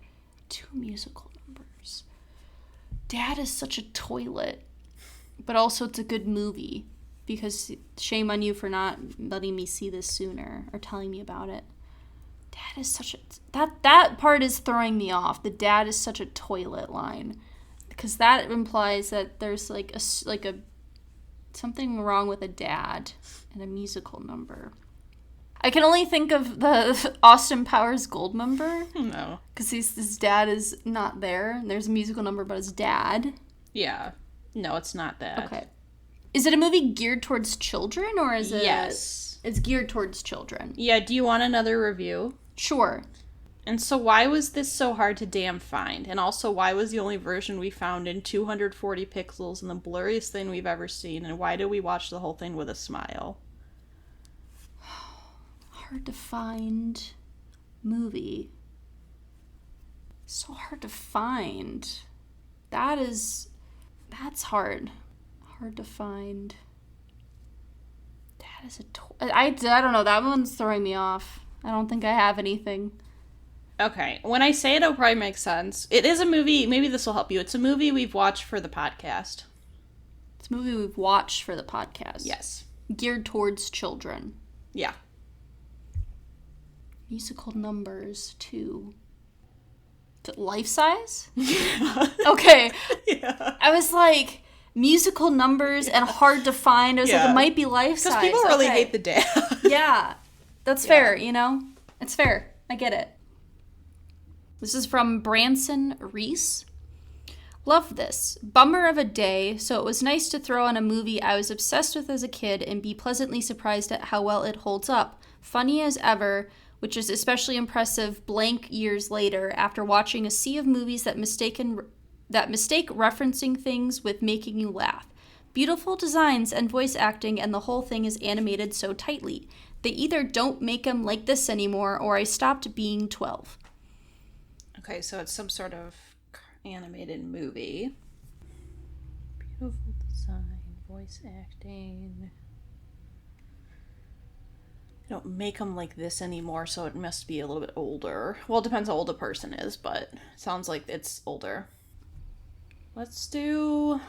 two musical numbers. Dad is such a toilet, but also it's a good movie because shame on you for not letting me see this sooner or telling me about it. Dad is such a that part is throwing me off. The dad is such a toilet line, because that implies that there's like a something wrong with a dad and a musical number. I can only think of the Austin Powers Goldmember. No. Because his dad is not there. And there's a musical number about his dad. Yeah. No, it's not that. Okay. Is it a movie geared towards children, or is it? Yes. It's geared towards children. Yeah, do you want another review? Sure. And so why was this so hard to damn find? And also, why was the only version we found in 240 pixels and the blurriest thing we've ever seen? And why did we watch the whole thing with a smile? Hard to find movie. So hard to find. That's hard. Hard to find. That is I don't know. That one's throwing me off. I don't think I have anything. Okay, when I say it, it'll probably make sense. It is a movie, maybe this will help you. It's a movie we've watched for the podcast. It's a movie we've watched for the podcast. Yes. Geared towards children. Yeah. Musical numbers, too. Is it life size? Yeah. Okay. Yeah. I was like, musical numbers and hard to find. I was like, it might be life size. Because people really hate the dad. Yeah. That's fair, you know? It's fair. I get it. This is from Branson Reese. Love this. Bummer of a day, so it was nice to throw on a movie I was obsessed with as a kid and be pleasantly surprised at how well it holds up. Funny as ever, which is especially impressive blank years later after watching a sea of movies that mistake referencing things with making you laugh. Beautiful designs and voice acting, and the whole thing is animated so tightly. They either don't make them like this anymore, or I stopped being 12. Okay, so it's some sort of animated movie. Beautiful design, voice acting. They don't make them like this anymore, so it must be a little bit older. Well, it depends how old a person is, but it sounds like it's older. Let's do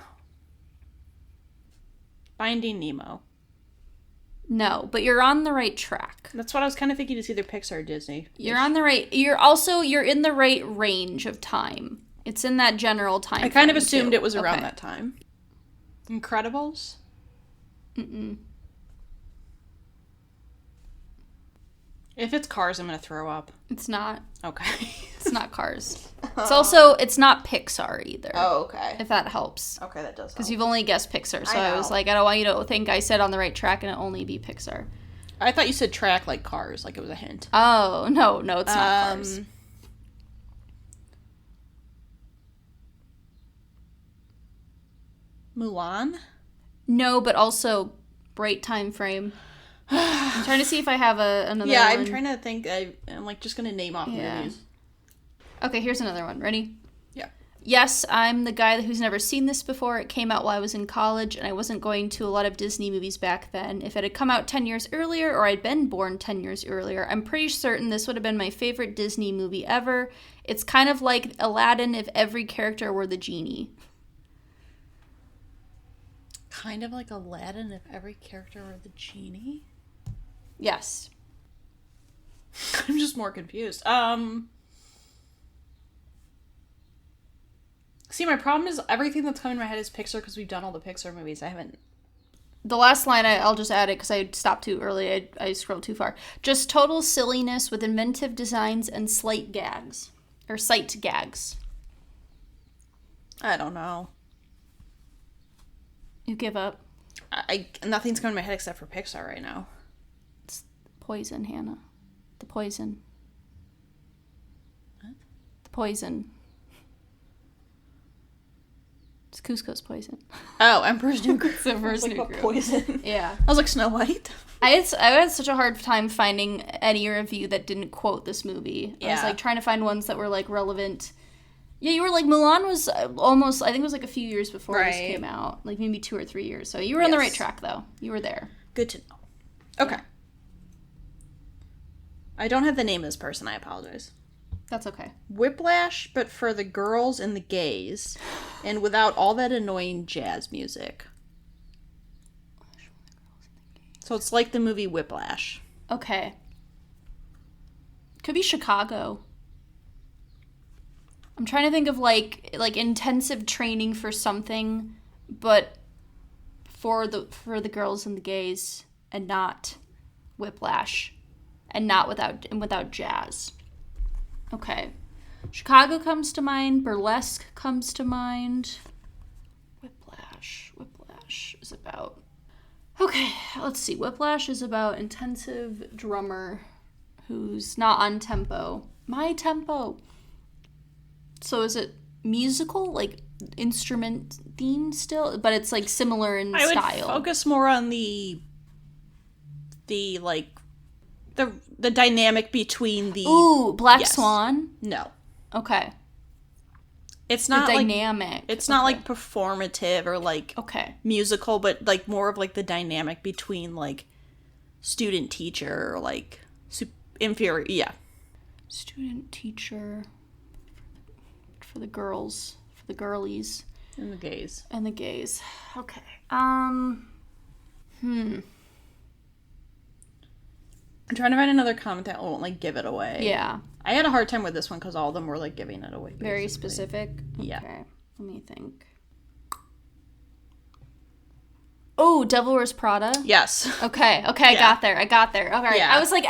Finding Nemo. No, but you're on the right track. That's what I was kind of thinking. It's either Pixar or Disney. You're on the right. You're in the right range of time. It's in that general time. I kind of assumed too. it was around Okay. that time. Incredibles? Mm-mm. If it's Cars, I'm gonna throw up. It's not. Okay. It's not Cars. It's not Pixar either. Oh, okay. If that helps. Okay, that does help. Because you've only guessed Pixar, so I I was know. like, I don't want you to think I said on the right track and it only be Pixar. I thought you said track like Cars, like it was a hint. Oh, no, it's not Cars. Mulan? No, but also bright time frame. I'm trying to see if I have another Yeah, one. I'm trying to think. I'm like just gonna name off movies. Okay, here's another one. Ready? Yeah. yes, I'm the guy who's never seen this before. It came out while I was in college, and I wasn't going to a lot of Disney movies back then. If it had come out 10 years earlier, or I'd been born 10 years earlier, I'm pretty certain this would have been my favorite Disney movie ever. It's kind of like Aladdin if every character were the genie. Kind of like Aladdin if every character were the genie? Yes. I'm just more confused. See, my problem is everything that's coming in my head is Pixar because we've done all the Pixar movies. I haven't... The last line, I'll just add it because I stopped too early. I scrolled too far. Just total silliness with inventive designs and slight gags. Or sight gags. I don't know. You give up. Nothing's coming to my head except for Pixar right now. It's poison, Hannah. The poison. What? The poison. It's Cusco's poison. Oh, Emperor's New Groove. It's Emperor's New Groove. Poison. Yeah. I was like, Snow White. I had such a hard time finding any review that didn't quote this movie. I was like trying to find ones that were like relevant. Yeah, you were like, Mulan was almost, I think it was like a few years before this came out. Like maybe 2 or 3 years. So you were on the right track though. You were there. Good to know. Okay. I don't have the name of this person. I apologize. That's okay. Whiplash, but for the girls and the gays, and without all that annoying jazz music. So it's like the movie Whiplash. Okay. Could be Chicago. I'm trying to think of like intensive training for something, but for the girls and the gays, and not Whiplash, and not without jazz. Okay. Chicago comes to mind. Burlesque comes to mind. Whiplash is about... Okay, let's see. Whiplash is about intensive drummer who's not on tempo. My tempo. So is it musical? Like instrument theme still? But it's like similar in style. I would focus more on the dynamic between the... Ooh, Black Swan? No. Okay. It's not the like... dynamic. It's not like performative or like musical, but like more of like the dynamic between like student teacher or like inferior... Yeah. Student teacher for the girls, for the girlies. And the gays. Okay. I'm trying to find another comment that won't, like, give it away. Yeah. I had a hard time with this one because all of them were, like, giving it away. Basically. Very specific? Yeah. Okay. Let me think. Oh, Devil Wears Prada? Yes. Okay, yeah. I got there. Okay. Yeah. I was like,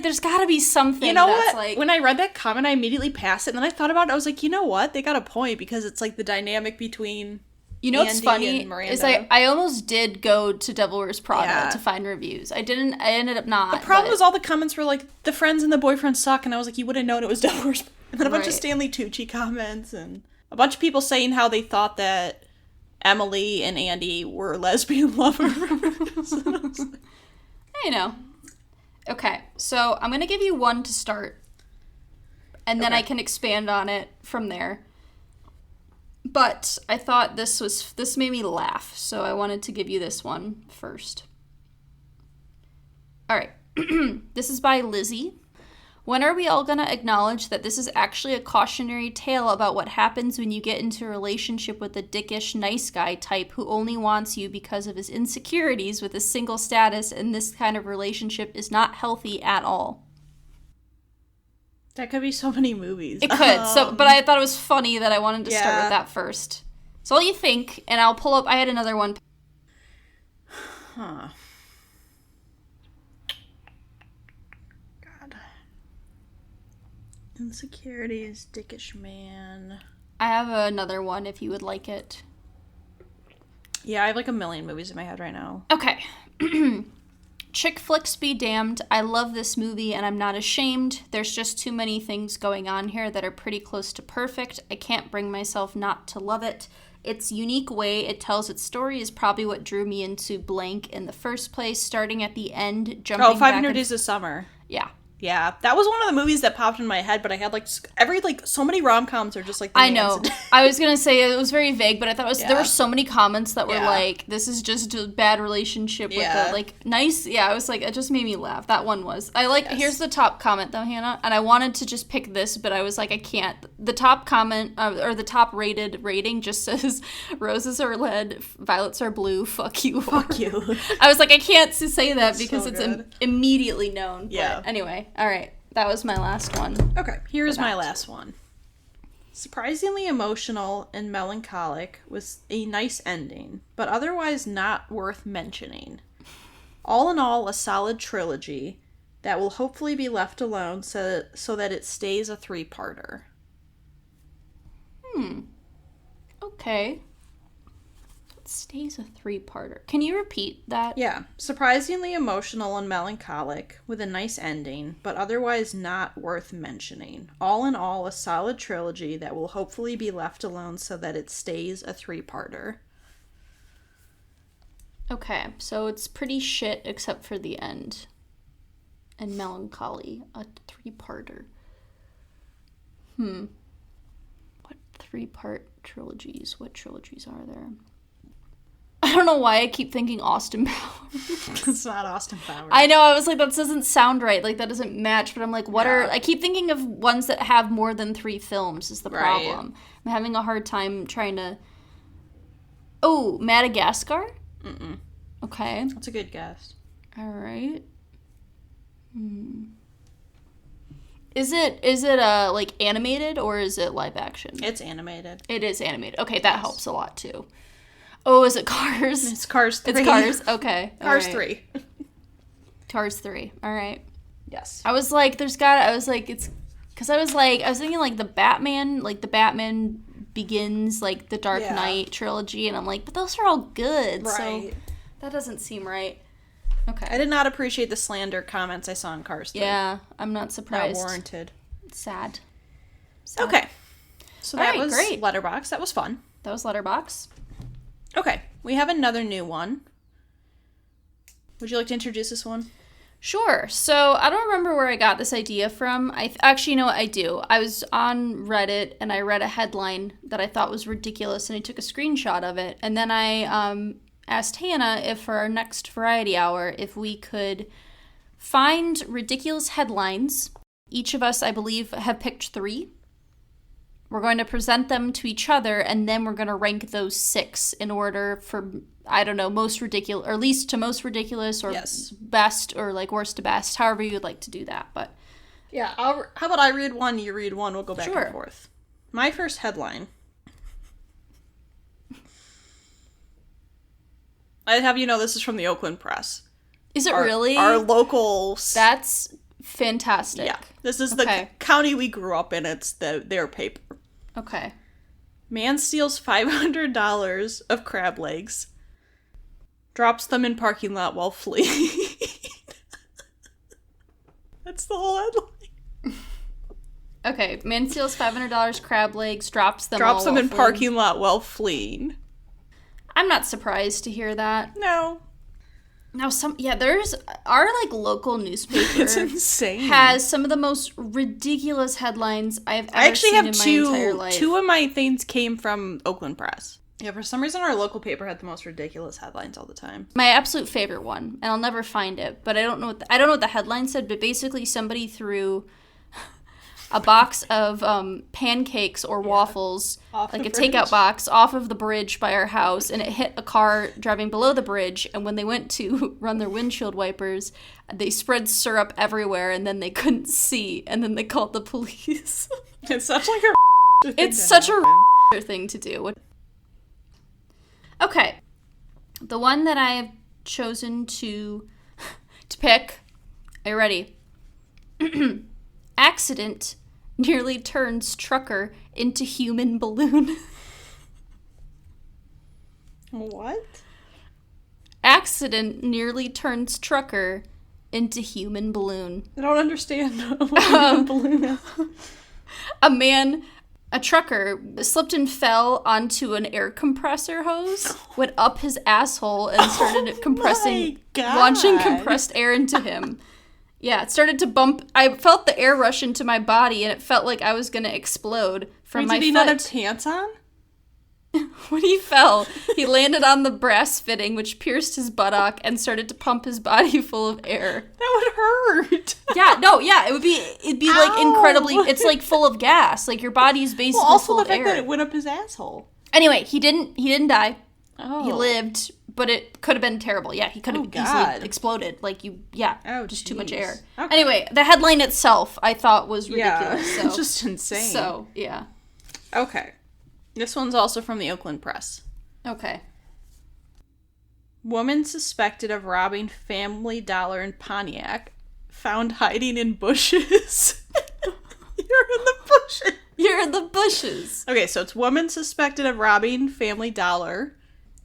there's gotta be something. You know that's what? Like... When I read that comment, I immediately passed it, and then I thought about it. I was like, you know what? They got a point because it's, like, the dynamic between... You know what's funny is I almost did go to Devil Wears Prada to find reviews. I ended up not. The problem was all the comments were like, the friends and the boyfriend suck, and I was like, you would have known it was Devil Wears Prada. And then a bunch of Stanley Tucci comments, and a bunch of people saying how they thought that Emily and Andy were lesbian lovers. You know. Okay, so I'm going to give you one to start, and then I can expand on it from there. But I thought this made me laugh, so I wanted to give you this one first. All right. This is by Lizzie. When are we all going to acknowledge that this is actually a cautionary tale about what happens when you get into a relationship with a dickish nice guy type who only wants you because of his insecurities with a single status, and this kind of relationship is not healthy at all? That could be so many movies. It could. But I thought it was funny that I wanted to start with that first. So what do you think? And I'll pull up. I had another one. Huh. God. Insecurities, dickish man. I have another one if you would like it. Yeah, I have like a million movies in my head right now. Okay. Chick flicks be damned. I love this movie and I'm not ashamed. There's just too many things going on here that are pretty close to perfect. I can't bring myself not to love it. Its unique way it tells its story is probably what drew me into blank in the first place, starting at the end, jumping 500 Days of Summer. Yeah. Yeah, that was one of the movies that popped in my head, but I had so many rom-coms are just like the I know. I was gonna say it was very vague, but I thought it was there were so many comments that were like, "This is just a bad relationship with a nice." Yeah, I was like, it just made me laugh. That one was. Here's the top comment though, Hannah, and I wanted to just pick this, but I was like, I can't. The top comment or the top rated rating just says, "Roses are red, violets are blue. Fuck you." Fuck you. I was like, I can't say that because so it's immediately known. Yeah. But anyway. All right, that was my last one. Okay, here's my last one. Surprisingly emotional and melancholic with a nice ending, but otherwise not worth mentioning. All in all, a solid trilogy that will hopefully be left alone so that it stays a 3-parter. Okay. Stays a 3-parter. Can you repeat that? Yeah. Surprisingly emotional and melancholic, with a nice ending, but otherwise not worth mentioning. All in all, a solid trilogy that will hopefully be left alone so that it stays a 3-parter. Okay, so it's pretty shit except for the end. And melancholy, a 3-parter. What 3-part trilogies? What trilogies are there? I don't know why I keep thinking Austin Powers. It's not Austin Powers. I know, I was like, that doesn't sound right. Like, that doesn't match. But I'm like, I keep thinking of ones that have more than 3 films is the problem. I'm having a hard time trying to... Oh, Madagascar? Mm-mm. Okay. That's a good guess. All right. Is it like animated or is it live action? It's animated. It is animated. Okay, that helps a lot too. Oh, is it Cars? It's Cars 3. It's Cars. Okay. Cars 3. Cars 3. All right. Yes. I was like, it's because I was thinking like the Batman Begins, like the Dark Knight trilogy, and I'm like, but those are all good. Right. So that doesn't seem right. Okay. I did not appreciate the slander comments I saw in Cars 3. Yeah, I'm not surprised. Not warranted. Sad. Okay. So that was great. Letterboxd. That was fun. That was Letterboxd. Okay. We have another new one. Would you like to introduce this one? Sure. So I don't remember where I got this idea from. Actually, you know what I do. I was on Reddit and I read a headline that I thought was ridiculous and I took a screenshot of it. And then I asked Hannah if for our next variety hour, if we could find ridiculous headlines. Each of us, I believe, have picked 3. We're going to present them to each other, and then we're going to rank those 6 in order for, I don't know, most ridiculous, or least to most ridiculous, or best, or like worst to best, however you would like to do that. But yeah, how about I read one, you read one, we'll go back and forth. My first headline. I have you know this is from the Oakland Press. Is it really? Our local... That's fantastic. Yeah. This is the county we grew up in. It's their paper. Okay. Man steals $500 of crab legs. Drops them in parking lot while fleeing. That's the whole headline. Okay. Man steals $500 crab legs, drops them in parking lot while fleeing. I'm not surprised to hear that. No. Now, there's our like local newspaper. It's insane. Has some of the most ridiculous headlines I've ever seen in my entire life. 2 of my things came from Oakland Press. Yeah, for some reason our local paper had the most ridiculous headlines all the time. My absolute favorite one, and I'll never find it, but I don't know what the headline said, but basically somebody threw a box of pancakes or waffles, like a takeout box, off of the bridge by our house, and it hit a car driving below the bridge, and when they went to run their windshield wipers, they spread syrup everywhere, and then they couldn't see, and then they called the police. It's such like a thing to do. Okay. The one that I've chosen to pick. Are you ready? Accident nearly turns trucker into human balloon. What? Accident nearly turns trucker into human balloon. I don't understand what human balloon is. A trucker slipped and fell onto an air compressor hose, went up his asshole, and started launching compressed air into him. Yeah, it started to bump. I felt the air rush into my body, and it felt like I was going to explode from my Did he foot. not have pants on? When he fell, he landed on the brass fitting, which pierced his buttock and started to pump his body full of air. That would hurt. It'd be like incredibly, it's like full of gas. Like your body's basically Well, also full the of fact air. that it went up his asshole. Anyway, he didn't die. Oh. He lived, but it could have been terrible. Yeah, he could have easily exploded. Like just too much air. Okay. Anyway, the headline itself I thought was ridiculous. Yeah, So. it's just insane. So, yeah. Okay. This one's also from the Oakland Press. Okay. Woman suspected of robbing Family Dollar in Pontiac found hiding in bushes. You're in the bushes. You're in the bushes. Okay, so it's woman suspected of robbing Family Dollar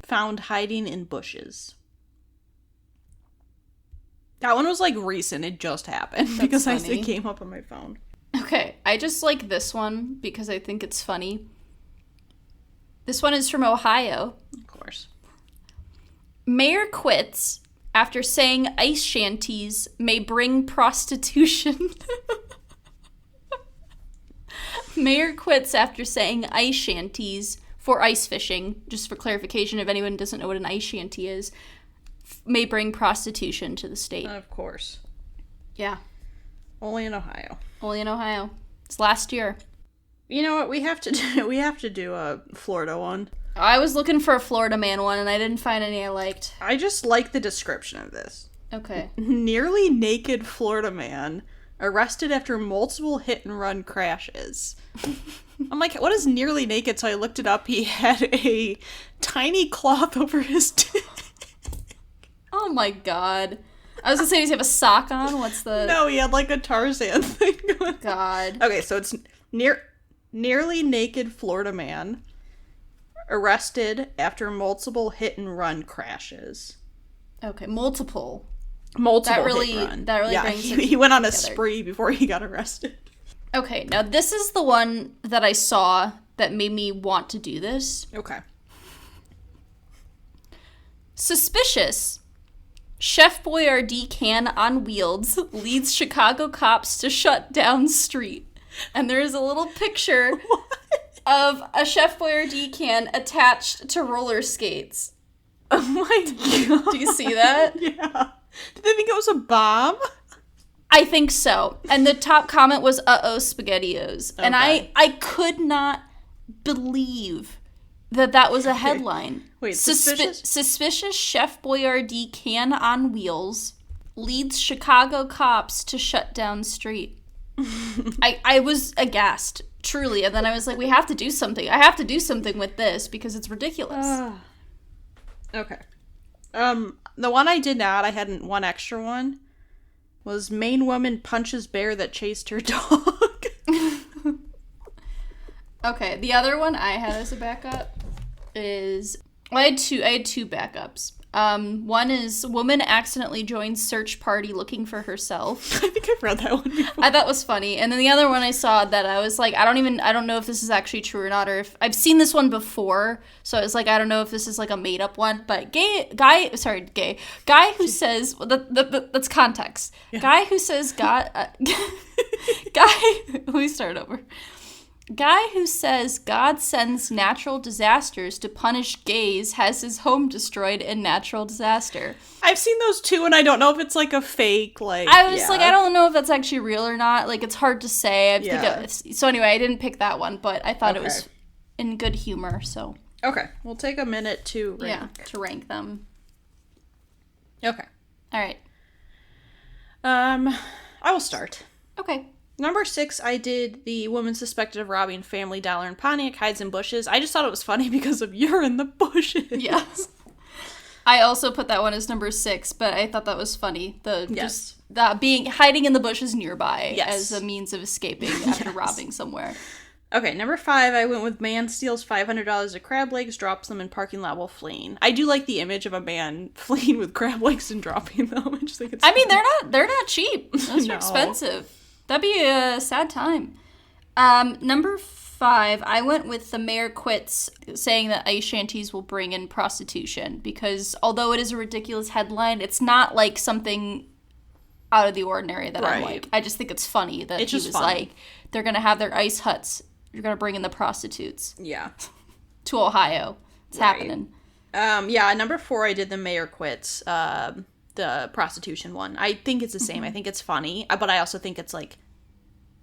found hiding in bushes. That one was like recent. It just happened because funny. it came up on my phone. Okay, I just like this one because I think it's funny. This one is from Ohio. Of course. Mayor quits after saying ice shanties may bring prostitution. Mayor quits after saying ice shanties for ice fishing, just for clarification if anyone doesn't know what an ice shanty is, may bring prostitution to the state. Of course. Yeah. Only in Ohio. Only in Ohio. It's last year. You know what? We have to do a Florida one. I was looking for a Florida man one, and I didn't find any I liked. I just like the description of this. Okay. Nearly naked Florida man arrested after multiple hit-and-run crashes. I'm like, what is nearly naked? So I looked it up. He had a tiny cloth over his dick. Oh my god. I was gonna say, does he have a sock on? What's the... No, he had like a Tarzan thing going on. God. Okay, so it's nearly naked Florida man arrested after multiple hit-and-run crashes. Okay, multiple. Multiple That really hit-and-run. brings it he went on a together. spree before he got arrested. Okay, now this is the one that I saw that made me want to do this. Okay. Suspicious. Chef Boyardee can on wheels leads Chicago cops to shut down street. And there is a little picture of a Chef Boyardee can attached to roller skates. Oh my god. Do you see that? Yeah. Did they think it was a bomb? I think so. And the top comment was, uh-oh, SpaghettiOs. And Okay. I could not believe that was a headline. Wait, suspicious? Suspicious Chef Boyardee can on wheels leads Chicago cops to shut down street. I was aghast, truly. And then I was like, we have to do something. I have to do something with this because it's ridiculous. Okay. The one I did not, I had one extra one, was Maine woman punches bear that chased her dog. Okay, the other one I had as a backup is... Well, I had two backups. One is woman accidentally joins search party looking for herself. I think I've read that one before. I thought was funny. And then the other one I saw that I was like, I don't know if this is actually true or not, or if I've seen this one before. So I was like, I don't know if this is like a made up one, but guy who says, that's context. Yeah. Guy who says let me start over. Guy who says God sends natural disasters to punish gays has his home destroyed in natural disaster. I've seen those too, and I don't know if it's like a fake, like... I was like, I don't know if that's actually real or not. Like, it's hard to say. So anyway, I didn't pick that one, but I thought it was in good humor, so... Okay, we'll take a minute to rank. Yeah, to rank them. Okay. All right. I will start. Okay. Number 6, I did the woman suspected of robbing Family Dollar in Pontiac hides in bushes. I just thought it was funny because of you're in the bushes. Yes. I also put that one as number 6, but I thought that was funny. Just hiding in the bushes nearby as a means of escaping after robbing somewhere. Okay, number 5, I went with man steals $500 of crab legs, drops them in parking lot while fleeing. I do like the image of a man fleeing with crab legs and dropping them. I mean, they're not cheap. Those are expensive. That'd be a sad time. Number 5, I went with the mayor quits, saying that ice shanties will bring in prostitution, because although it is a ridiculous headline, it's not like something out of the ordinary that I'm Right. like, I just think it's funny that It's he just was funny. like, they're going to have their ice huts. You're going to bring in the prostitutes Yeah. to Ohio. It's Right. happening. Yeah, number 4, I did The Mayor Quits, the prostitution one. I think it's the same. I think it's funny, but I also think it's like,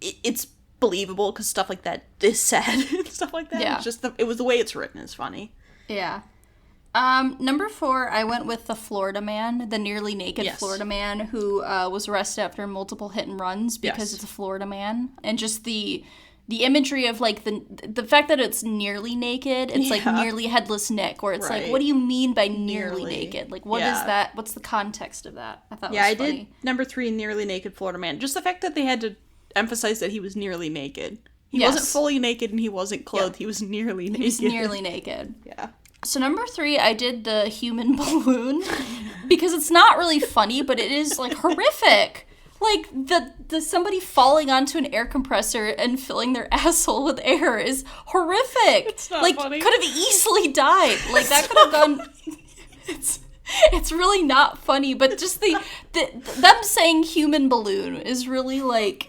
it's believable because stuff like that is said and stuff like that. Yeah. It's just it was the way it's written is funny. Yeah. Number 4, I went with the Florida man, the nearly naked Yes. Florida man who was arrested after multiple hit and runs because Yes. it's a Florida man, and just the imagery of like the fact that it's nearly naked, it's like Yeah. nearly headless Nick, where it's like, Right. what do you mean by nearly Nearly. naked? Like, what is Yeah. that? What's the context of that? I thought Yeah, it I was funny. did number 3, Nearly Naked Florida Man. Just the fact that they had to emphasize that he was nearly naked. He Yes. wasn't fully naked and he wasn't clothed. He was nearly naked. He was nearly naked. Yeah. So number 3, I did the human balloon because it's not really funny, but it is like horrific. Like the somebody falling onto an air compressor and filling their asshole with air is horrific. It's not like funny. could have easily died. Like that could have gone. It's really not funny, but just the them saying human balloon is really like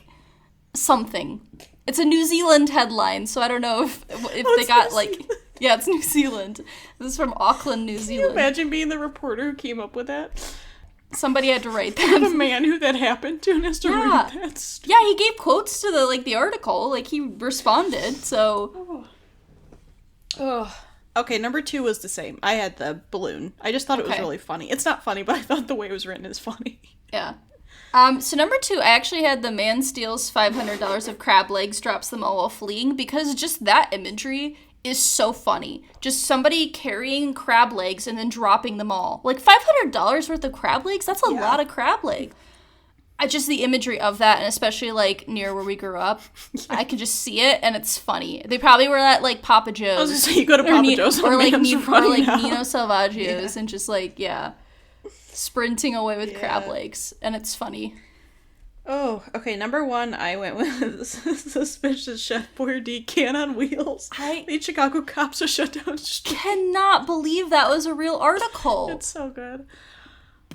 something. It's a New Zealand headline, so I don't know if they it's got New like. Zealand. Yeah, it's New Zealand. This is from Auckland, New Can you Zealand. imagine being the reporter who came up with that? Somebody had to write The that. man who that happened to and has to Yeah. read that. Yeah, he gave quotes to the article. Like he responded. So Oh. Okay, number 2 was the same. I had the balloon. I just thought it was Okay. really funny. It's not funny, but I thought the way it was written is funny. yeah. So number 2, I actually had the man steals $500 of crab legs, drops them all while fleeing, because just that imagery is so funny. Just somebody carrying crab legs and then dropping them all. Like $500 worth of crab legs? That's a Yeah. lot of crab legs. Just the imagery of that, and especially like near where we grew up, I could just see it, and it's funny. They probably were at like Papa Joe's. I was gonna say, you go to Papa Joe's or and like, man's running out. Nino Salvaggio's, Yeah. and just like sprinting away with crab Yeah. legs, and it's funny. Oh, okay. Number 1, I went with Suspicious Chef Boyardee Can on Wheels. The Chicago cops are shut down. Cannot believe that was a real article. It's so good.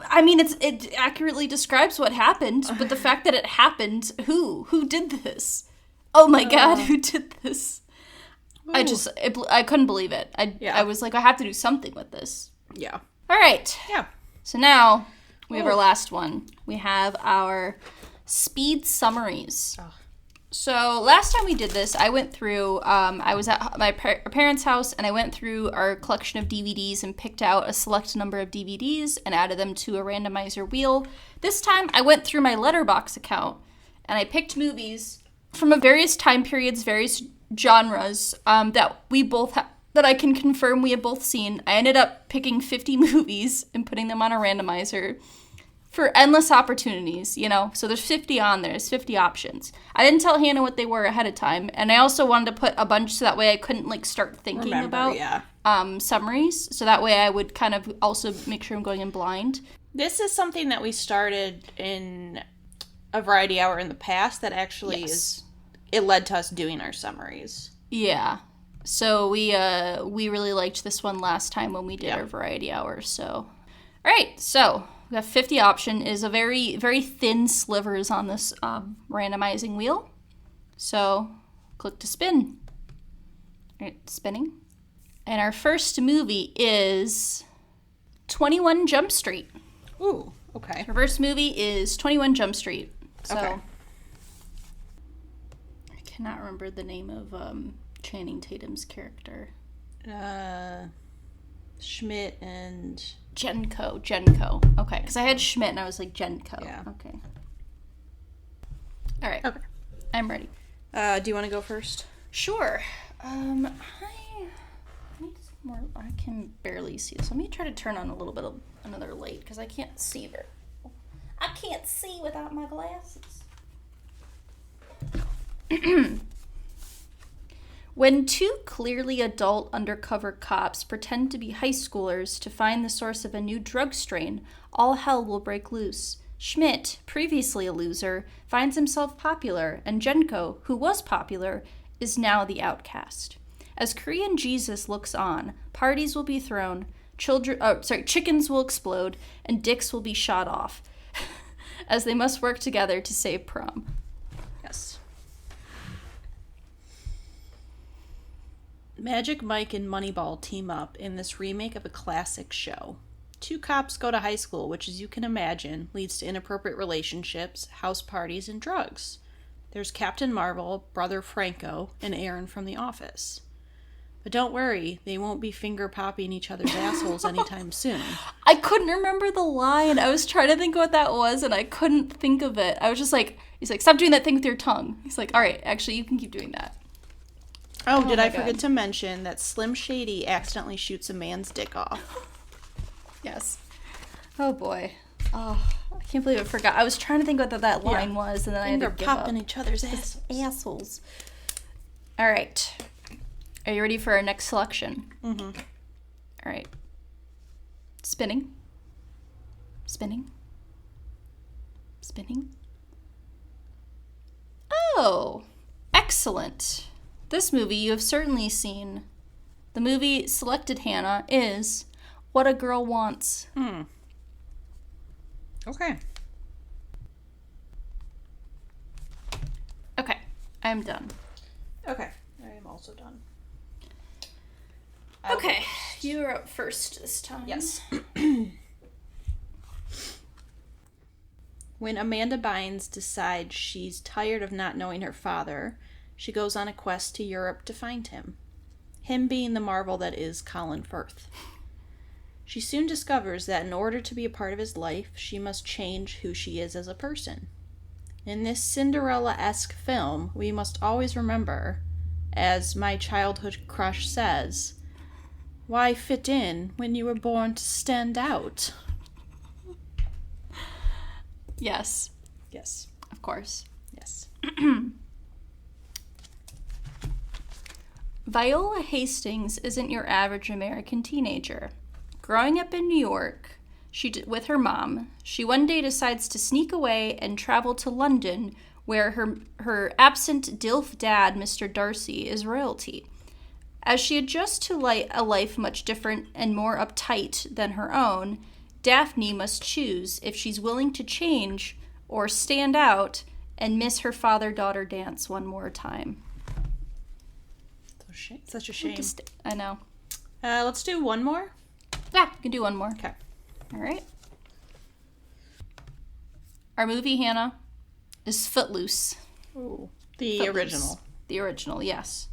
I mean, it accurately describes what happened, but the fact that it happened, who did this? Oh my god, who did this? I couldn't believe it. I was like, I have to do something with this. Yeah. All right. Yeah. So now we have our Ooh. last one. We have our speed summaries. Oh. So last time we did this, I went through, I was at my parents' house, and I went through our collection of DVDs and picked out a select number of DVDs and added them to a randomizer wheel. This time, I went through my Letterboxd account, and I picked movies from various time periods, various genres, that we both that I can confirm we have both seen. I ended up picking 50 movies and putting them on a randomizer for endless opportunities, so there's 50 on there, there's 50 options. I didn't tell Hannah what they were ahead of time, and I also wanted to put a bunch so that way I couldn't start thinking about summaries, so that way I would kind of also make sure I'm going in blind. This is something that we started in a variety hour in the past that actually it led to us doing our summaries. Yeah. So we really liked this one last time when we did our variety hour, so. All right, so we have 50 option is a very, very thin slivers on this randomizing wheel. So click to spin. All right, spinning. And our first movie is 21 Jump Street. Ooh, okay. Our first movie is 21 Jump Street. So Okay. I cannot remember the name of Channing Tatum's character. Schmidt and... Jenko. Okay, because I had Schmidt and I was like, Jenko. Yeah. Okay. All right. Okay. I'm ready. Do you want to go first? Sure. I need some more. I can barely see this. Let me try to turn on a little bit of another light because I can't see very. I can't see without my glasses. When two clearly adult undercover cops pretend to be high schoolers to find the source of a new drug strain, all hell will break loose. Schmidt, previously a loser, finds himself popular, and Jenko, who was popular, is now the outcast. As Korean Jesus looks on, parties will be thrown, chickens will explode, and dicks will be shot off. as they must work together to save prom. Yes. Magic Mike and Moneyball team up in this remake of a classic show. Two cops go to high school, which, as you can imagine, leads to inappropriate relationships, house parties, and drugs. There's Captain Marvel, Brother Franco, and Aaron from The Office. But don't worry, they won't be finger-popping each other's assholes anytime soon. I couldn't remember the line. I was trying to think what that was, and I couldn't think of it. I was just like, he's like, stop doing that thing with your tongue. He's like, all right, actually, you can keep doing that. Oh, did I my forget God. to mention that Slim Shady accidentally shoots a man's dick off? Yes. Oh, boy. Oh, I can't believe I forgot. I was trying to think what that line was, and then I had to give up. Finger-popping each other's assholes. Assholes. All right. Are you ready for our next selection? Mm-hmm. All right. Spinning. Spinning. Spinning. Oh, excellent. This movie you have certainly seen. The movie selected, Hannah, is What a Girl Wants. Okay. Okay, I'm done. Okay. I am also done. Okay, you're up first this time. Yes. When Amanda Bynes decides she's tired of not knowing her father, she goes on a quest to Europe to find him. Him being the marvel that is Colin Firth. She soon discovers that in order to be a part of his life, she must change who she is as a person. In this Cinderella-esque film, we must always remember, as my childhood crush says, why fit in when you were born to stand out? Yes, Yes. of course. Yes. Viola Hastings isn't your average American teenager. Growing up in New York, with her mom, she one day decides to sneak away and travel to London, where her absent DILF dad, Mr. Darcy, is royalty. As she adjusts to a life much different and more uptight than her own, Daphne must choose if she's willing to change or stand out and miss her father-daughter dance one more time. Such a shame. I know. Let's do one more. Yeah, we can do one more. Okay. All right. Our movie, Hannah, is Footloose. Ooh. The Footloose. original. The original, yes.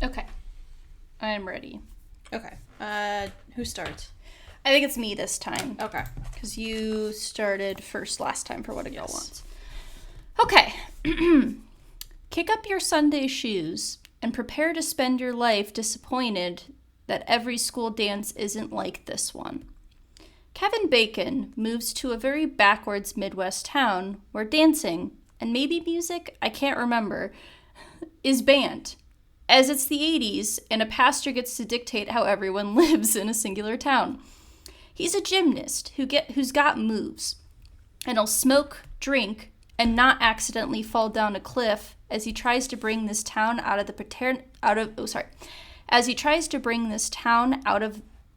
Okay. I am ready. Okay. Who starts? I think it's me this time. Okay. Because you started first last time for What a Girl Yes. Wants. Okay. Kick up your Sunday shoes and prepare to spend your life disappointed that every school dance isn't like this one. Kevin Bacon moves to a very backwards Midwest town where dancing, and maybe music, I can't remember, is banned. As it's the 80s, and a pastor gets to dictate how everyone lives in a singular town. He's a gymnast who's got moves, and he'll smoke, drink, and not accidentally fall down a cliff as he tries to bring this town out of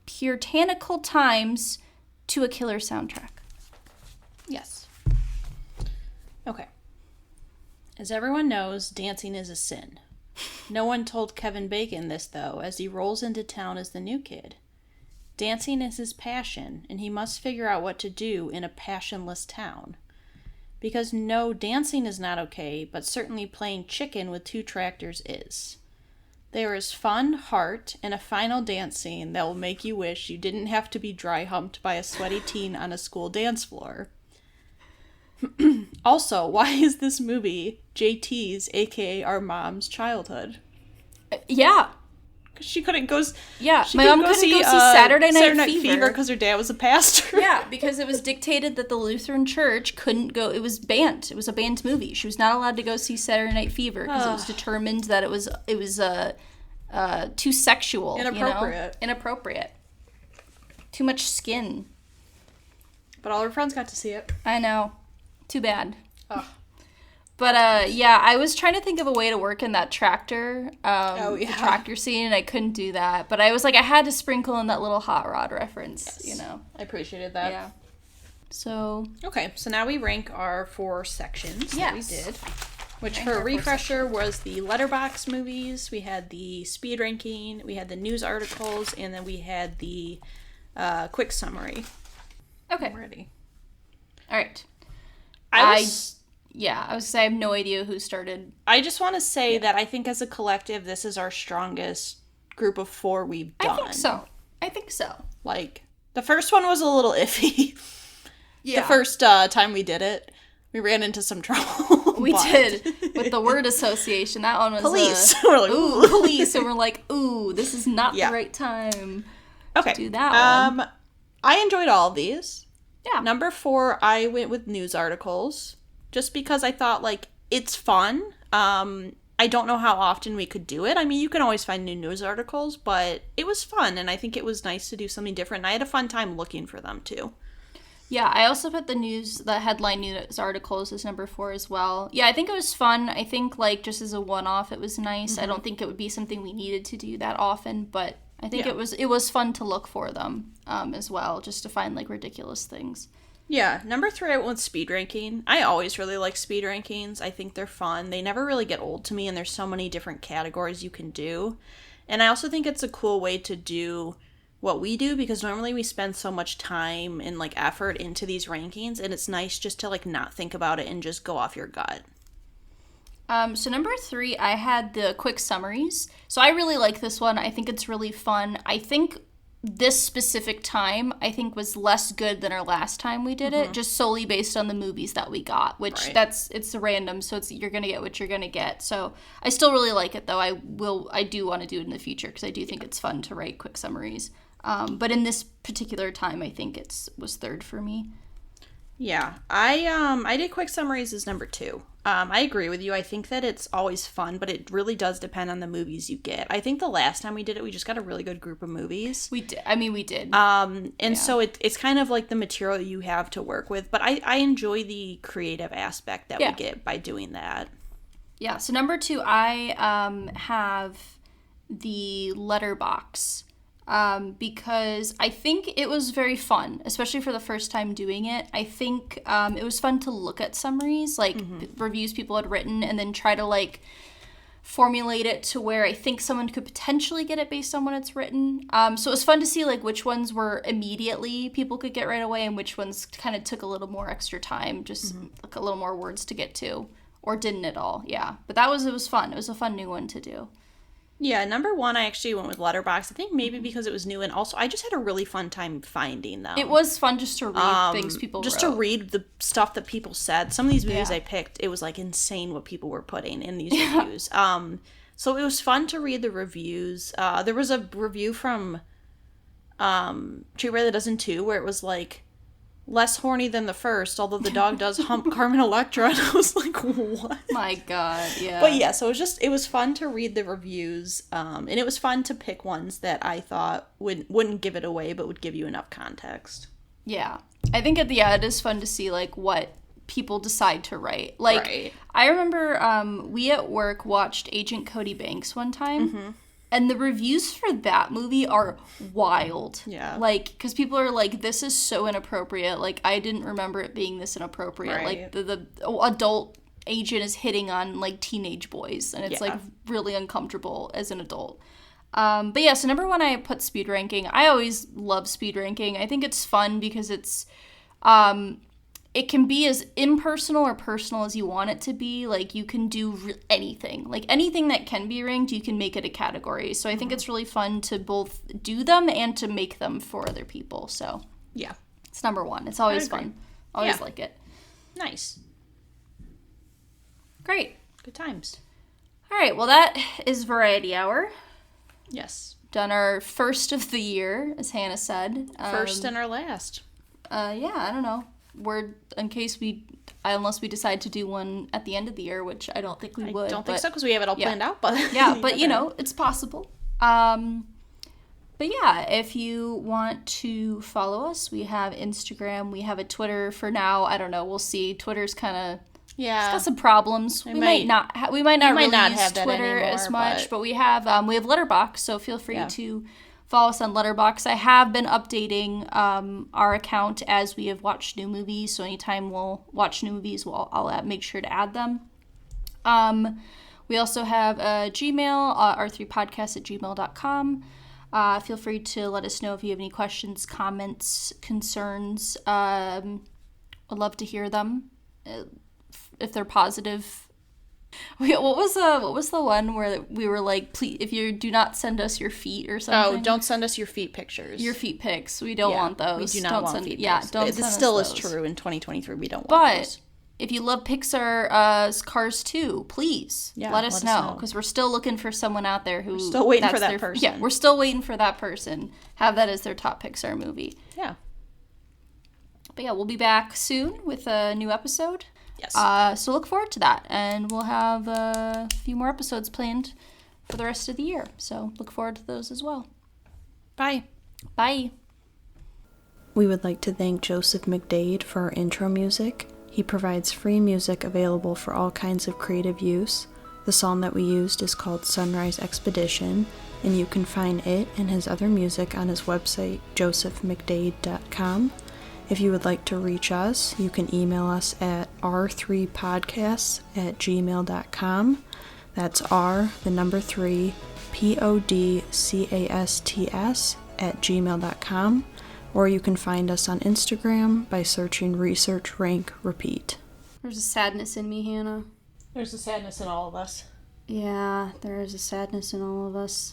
puritanical times to a killer soundtrack. Yes. Okay. As everyone knows, dancing is a sin. No one told Kevin Bacon this, though, as he rolls into town as the new kid. Dancing is his passion, and he must figure out what to do in a passionless town. Because no, dancing is not okay, but certainly playing chicken with two tractors is. There is fun, heart, and a final dance scene that will make you wish you didn't have to be dry humped by a sweaty teen on a school dance floor. Also, why is this movie JT's, aka our mom's, childhood? Yeah. Because she couldn't go. Yeah. She My couldn't mom couldn't go see Saturday Night Fever. because her dad was a pastor. Yeah, because it was dictated that the Lutheran Church couldn't go. It was banned. It was a banned movie. She was not allowed to go see Saturday Night Fever because it was determined that it was too sexual. Inappropriate. Inappropriate. Too much skin. But all her friends got to see it. I know. Too bad. Ugh. But yeah, I was trying to think of a way to work in that tractor, the yeah. tractor scene, and I couldn't do that. But I was like, I had to sprinkle in that little hot rod reference, Yes. I appreciated that. Yeah. So. Okay, so now we rank our 4 sections that we Yes. did. Which, Rank for a our 4 refresher, was the letterbox movies, we had the speed ranking, we had the news articles, and then we had the quick summary. Okay. I'm ready. All right. I was gonna say I have no idea who started. I just want to say that I think as a collective, this is our strongest group of 4 we've done. I think so. Like, the first one was a little iffy. Yeah. The first time we did it, we ran into some trouble. We did with the word association. That one was Police. We're like, ooh, police, and we're like, ooh, this is not Yeah. the right time. Okay. Do that one. I enjoyed all of these. Yeah. Number 4, I went with news articles, just because I thought, like, it's fun. I don't know how often we could do it. I mean, you can always find new news articles, but it was fun, and I think it was nice to do something different. And I had a fun time looking for them, too. Yeah, I also put the headline news articles as number 4 as well. Yeah, I think it was fun. I think, like, just as a one-off, it was nice. I don't think it would be something we needed to do that often, but I think it was fun to look for them as well, just to find, like, ridiculous things. Yeah, number 3, I went with speed ranking. I always really like speed rankings. I think they're fun. They never really get old to me, and there's so many different categories you can do. And I also think it's a cool way to do what we do, because normally we spend so much time and, like, effort into these rankings, and it's nice just to, like, not think about it and just go off your gut. So number 3, I had the quick summaries. So I really like this one. I think it's really fun. I think this specific time, I think, was less good than our last time we did it, just solely based on the movies that we got, which it's random, so you're gonna get what you're gonna get. So I still really like it, though. I do want to do it in the future, because I do think it's fun to write quick summaries. But in this particular time, I think was 3rd for me. Yeah, I did quick summaries as number 2. I agree with you. I think that it's always fun, but it really does depend on the movies you get. I think the last time we did it, we just got a really good group of movies. We did. I mean, we did. So it's kind of like the material you have to work with, but I enjoy the creative aspect that we get by doing that. Yeah, so number 2, I have the letterbox. Because I think it was very fun, especially for the first time doing it. I think it was fun to look at summaries, like reviews people had written, and then try to, like, formulate it to where I think someone could potentially get it based on what it's written. So it was fun to see, like, which ones were immediately people could get right away, and which ones kind of took a little more extra time, just like a little more words to get to, or didn't at all. Yeah, but it was fun. It was a fun new one to do. Yeah, number 1, I actually went with Letterboxd. I think maybe because it was new, and also I just had a really fun time finding them. It was fun just to read things people just wrote. to read the stuff that people said. Some of these movies I picked, it was, like, insane what people were putting in these reviews. So it was fun to read the reviews. There was a review from Treat Rare the Dozen 2 where it was, like, less horny than the first, although the dog does hump Carmen Electra, and I was like, what? My God, yeah. But yeah, so it was fun to read the reviews, and it was fun to pick ones that I thought wouldn't give it away, but would give you enough context. Yeah. I think it is fun to see, like, what people decide to write. Like, I remember we at work watched Agent Cody Banks one time, and the reviews for that movie are wild. Yeah. Like, because people are like, this is so inappropriate. Like, I didn't remember it being this inappropriate. Right. Like, the adult agent is hitting on, like, teenage boys, and it's, like, really uncomfortable as an adult. But yeah, so number 1, I put speed ranking. I always love speed ranking. I think it's fun because it's, it can be as impersonal or personal as you want it to be. Like, you can do anything. Like, anything that can be ranked, you can make it a category. So I think it's really fun to both do them and to make them for other people. So yeah, it's number 1. It's always fun. Always like it. Nice. Great. Good times. All right, well, that is Variety Hour. Yes. Done our first of the year, as Hannah said. First and our last. Yeah, I don't know. In case unless we decide to do one at the end of the year, which I don't think we would. I don't think so, because we have it all planned out. But yeah, but you know, it's possible. But yeah, if you want to follow us, we have Instagram, we have a Twitter for now. I don't know, we'll see. Twitter's kind of Yeah. got some problems. We might not really use that Twitter anymore, as much, but we have Letterboxd, so feel free to follow us on Letterboxd. I have been updating our account as we have watched new movies, so anytime we'll watch new movies, I'll make sure to add them. We also have a Gmail, r3podcast@gmail.com. Feel free to let us know if you have any questions, comments, concerns. I'd love to hear them. If they're positive. What was the one where we were like, please, if you do not send us your feet or something? Oh, don't send us your feet pictures. Your feet pics. We don't want those. We do not want feet pics. Yeah, don't send us those. It still is true in 2023. We don't want those. But if you love Pixar, Cars 2, please let us know. Because we're still looking for someone out there who... We're still waiting for that person. Yeah, we're still waiting for that person. Have that as their top Pixar movie. Yeah. But yeah, we'll be back soon with a new episode. Yes. So look forward to that. And we'll have a few more episodes planned for the rest of the year. So look forward to those as well. Bye. Bye. We would like to thank Joseph McDade for our intro music. He provides free music available for all kinds of creative use. The song that we used is called Sunrise Expedition, and you can find it and his other music on his website, josephmcdade.com. If you would like to reach us, you can email us at r3podcasts@gmail.com. That's R3, podcasts@gmail.com. Or you can find us on Instagram by searching Research Rank Repeat. There's a sadness in me, Hannah. There's a sadness in all of us. Yeah, there is a sadness in all of us.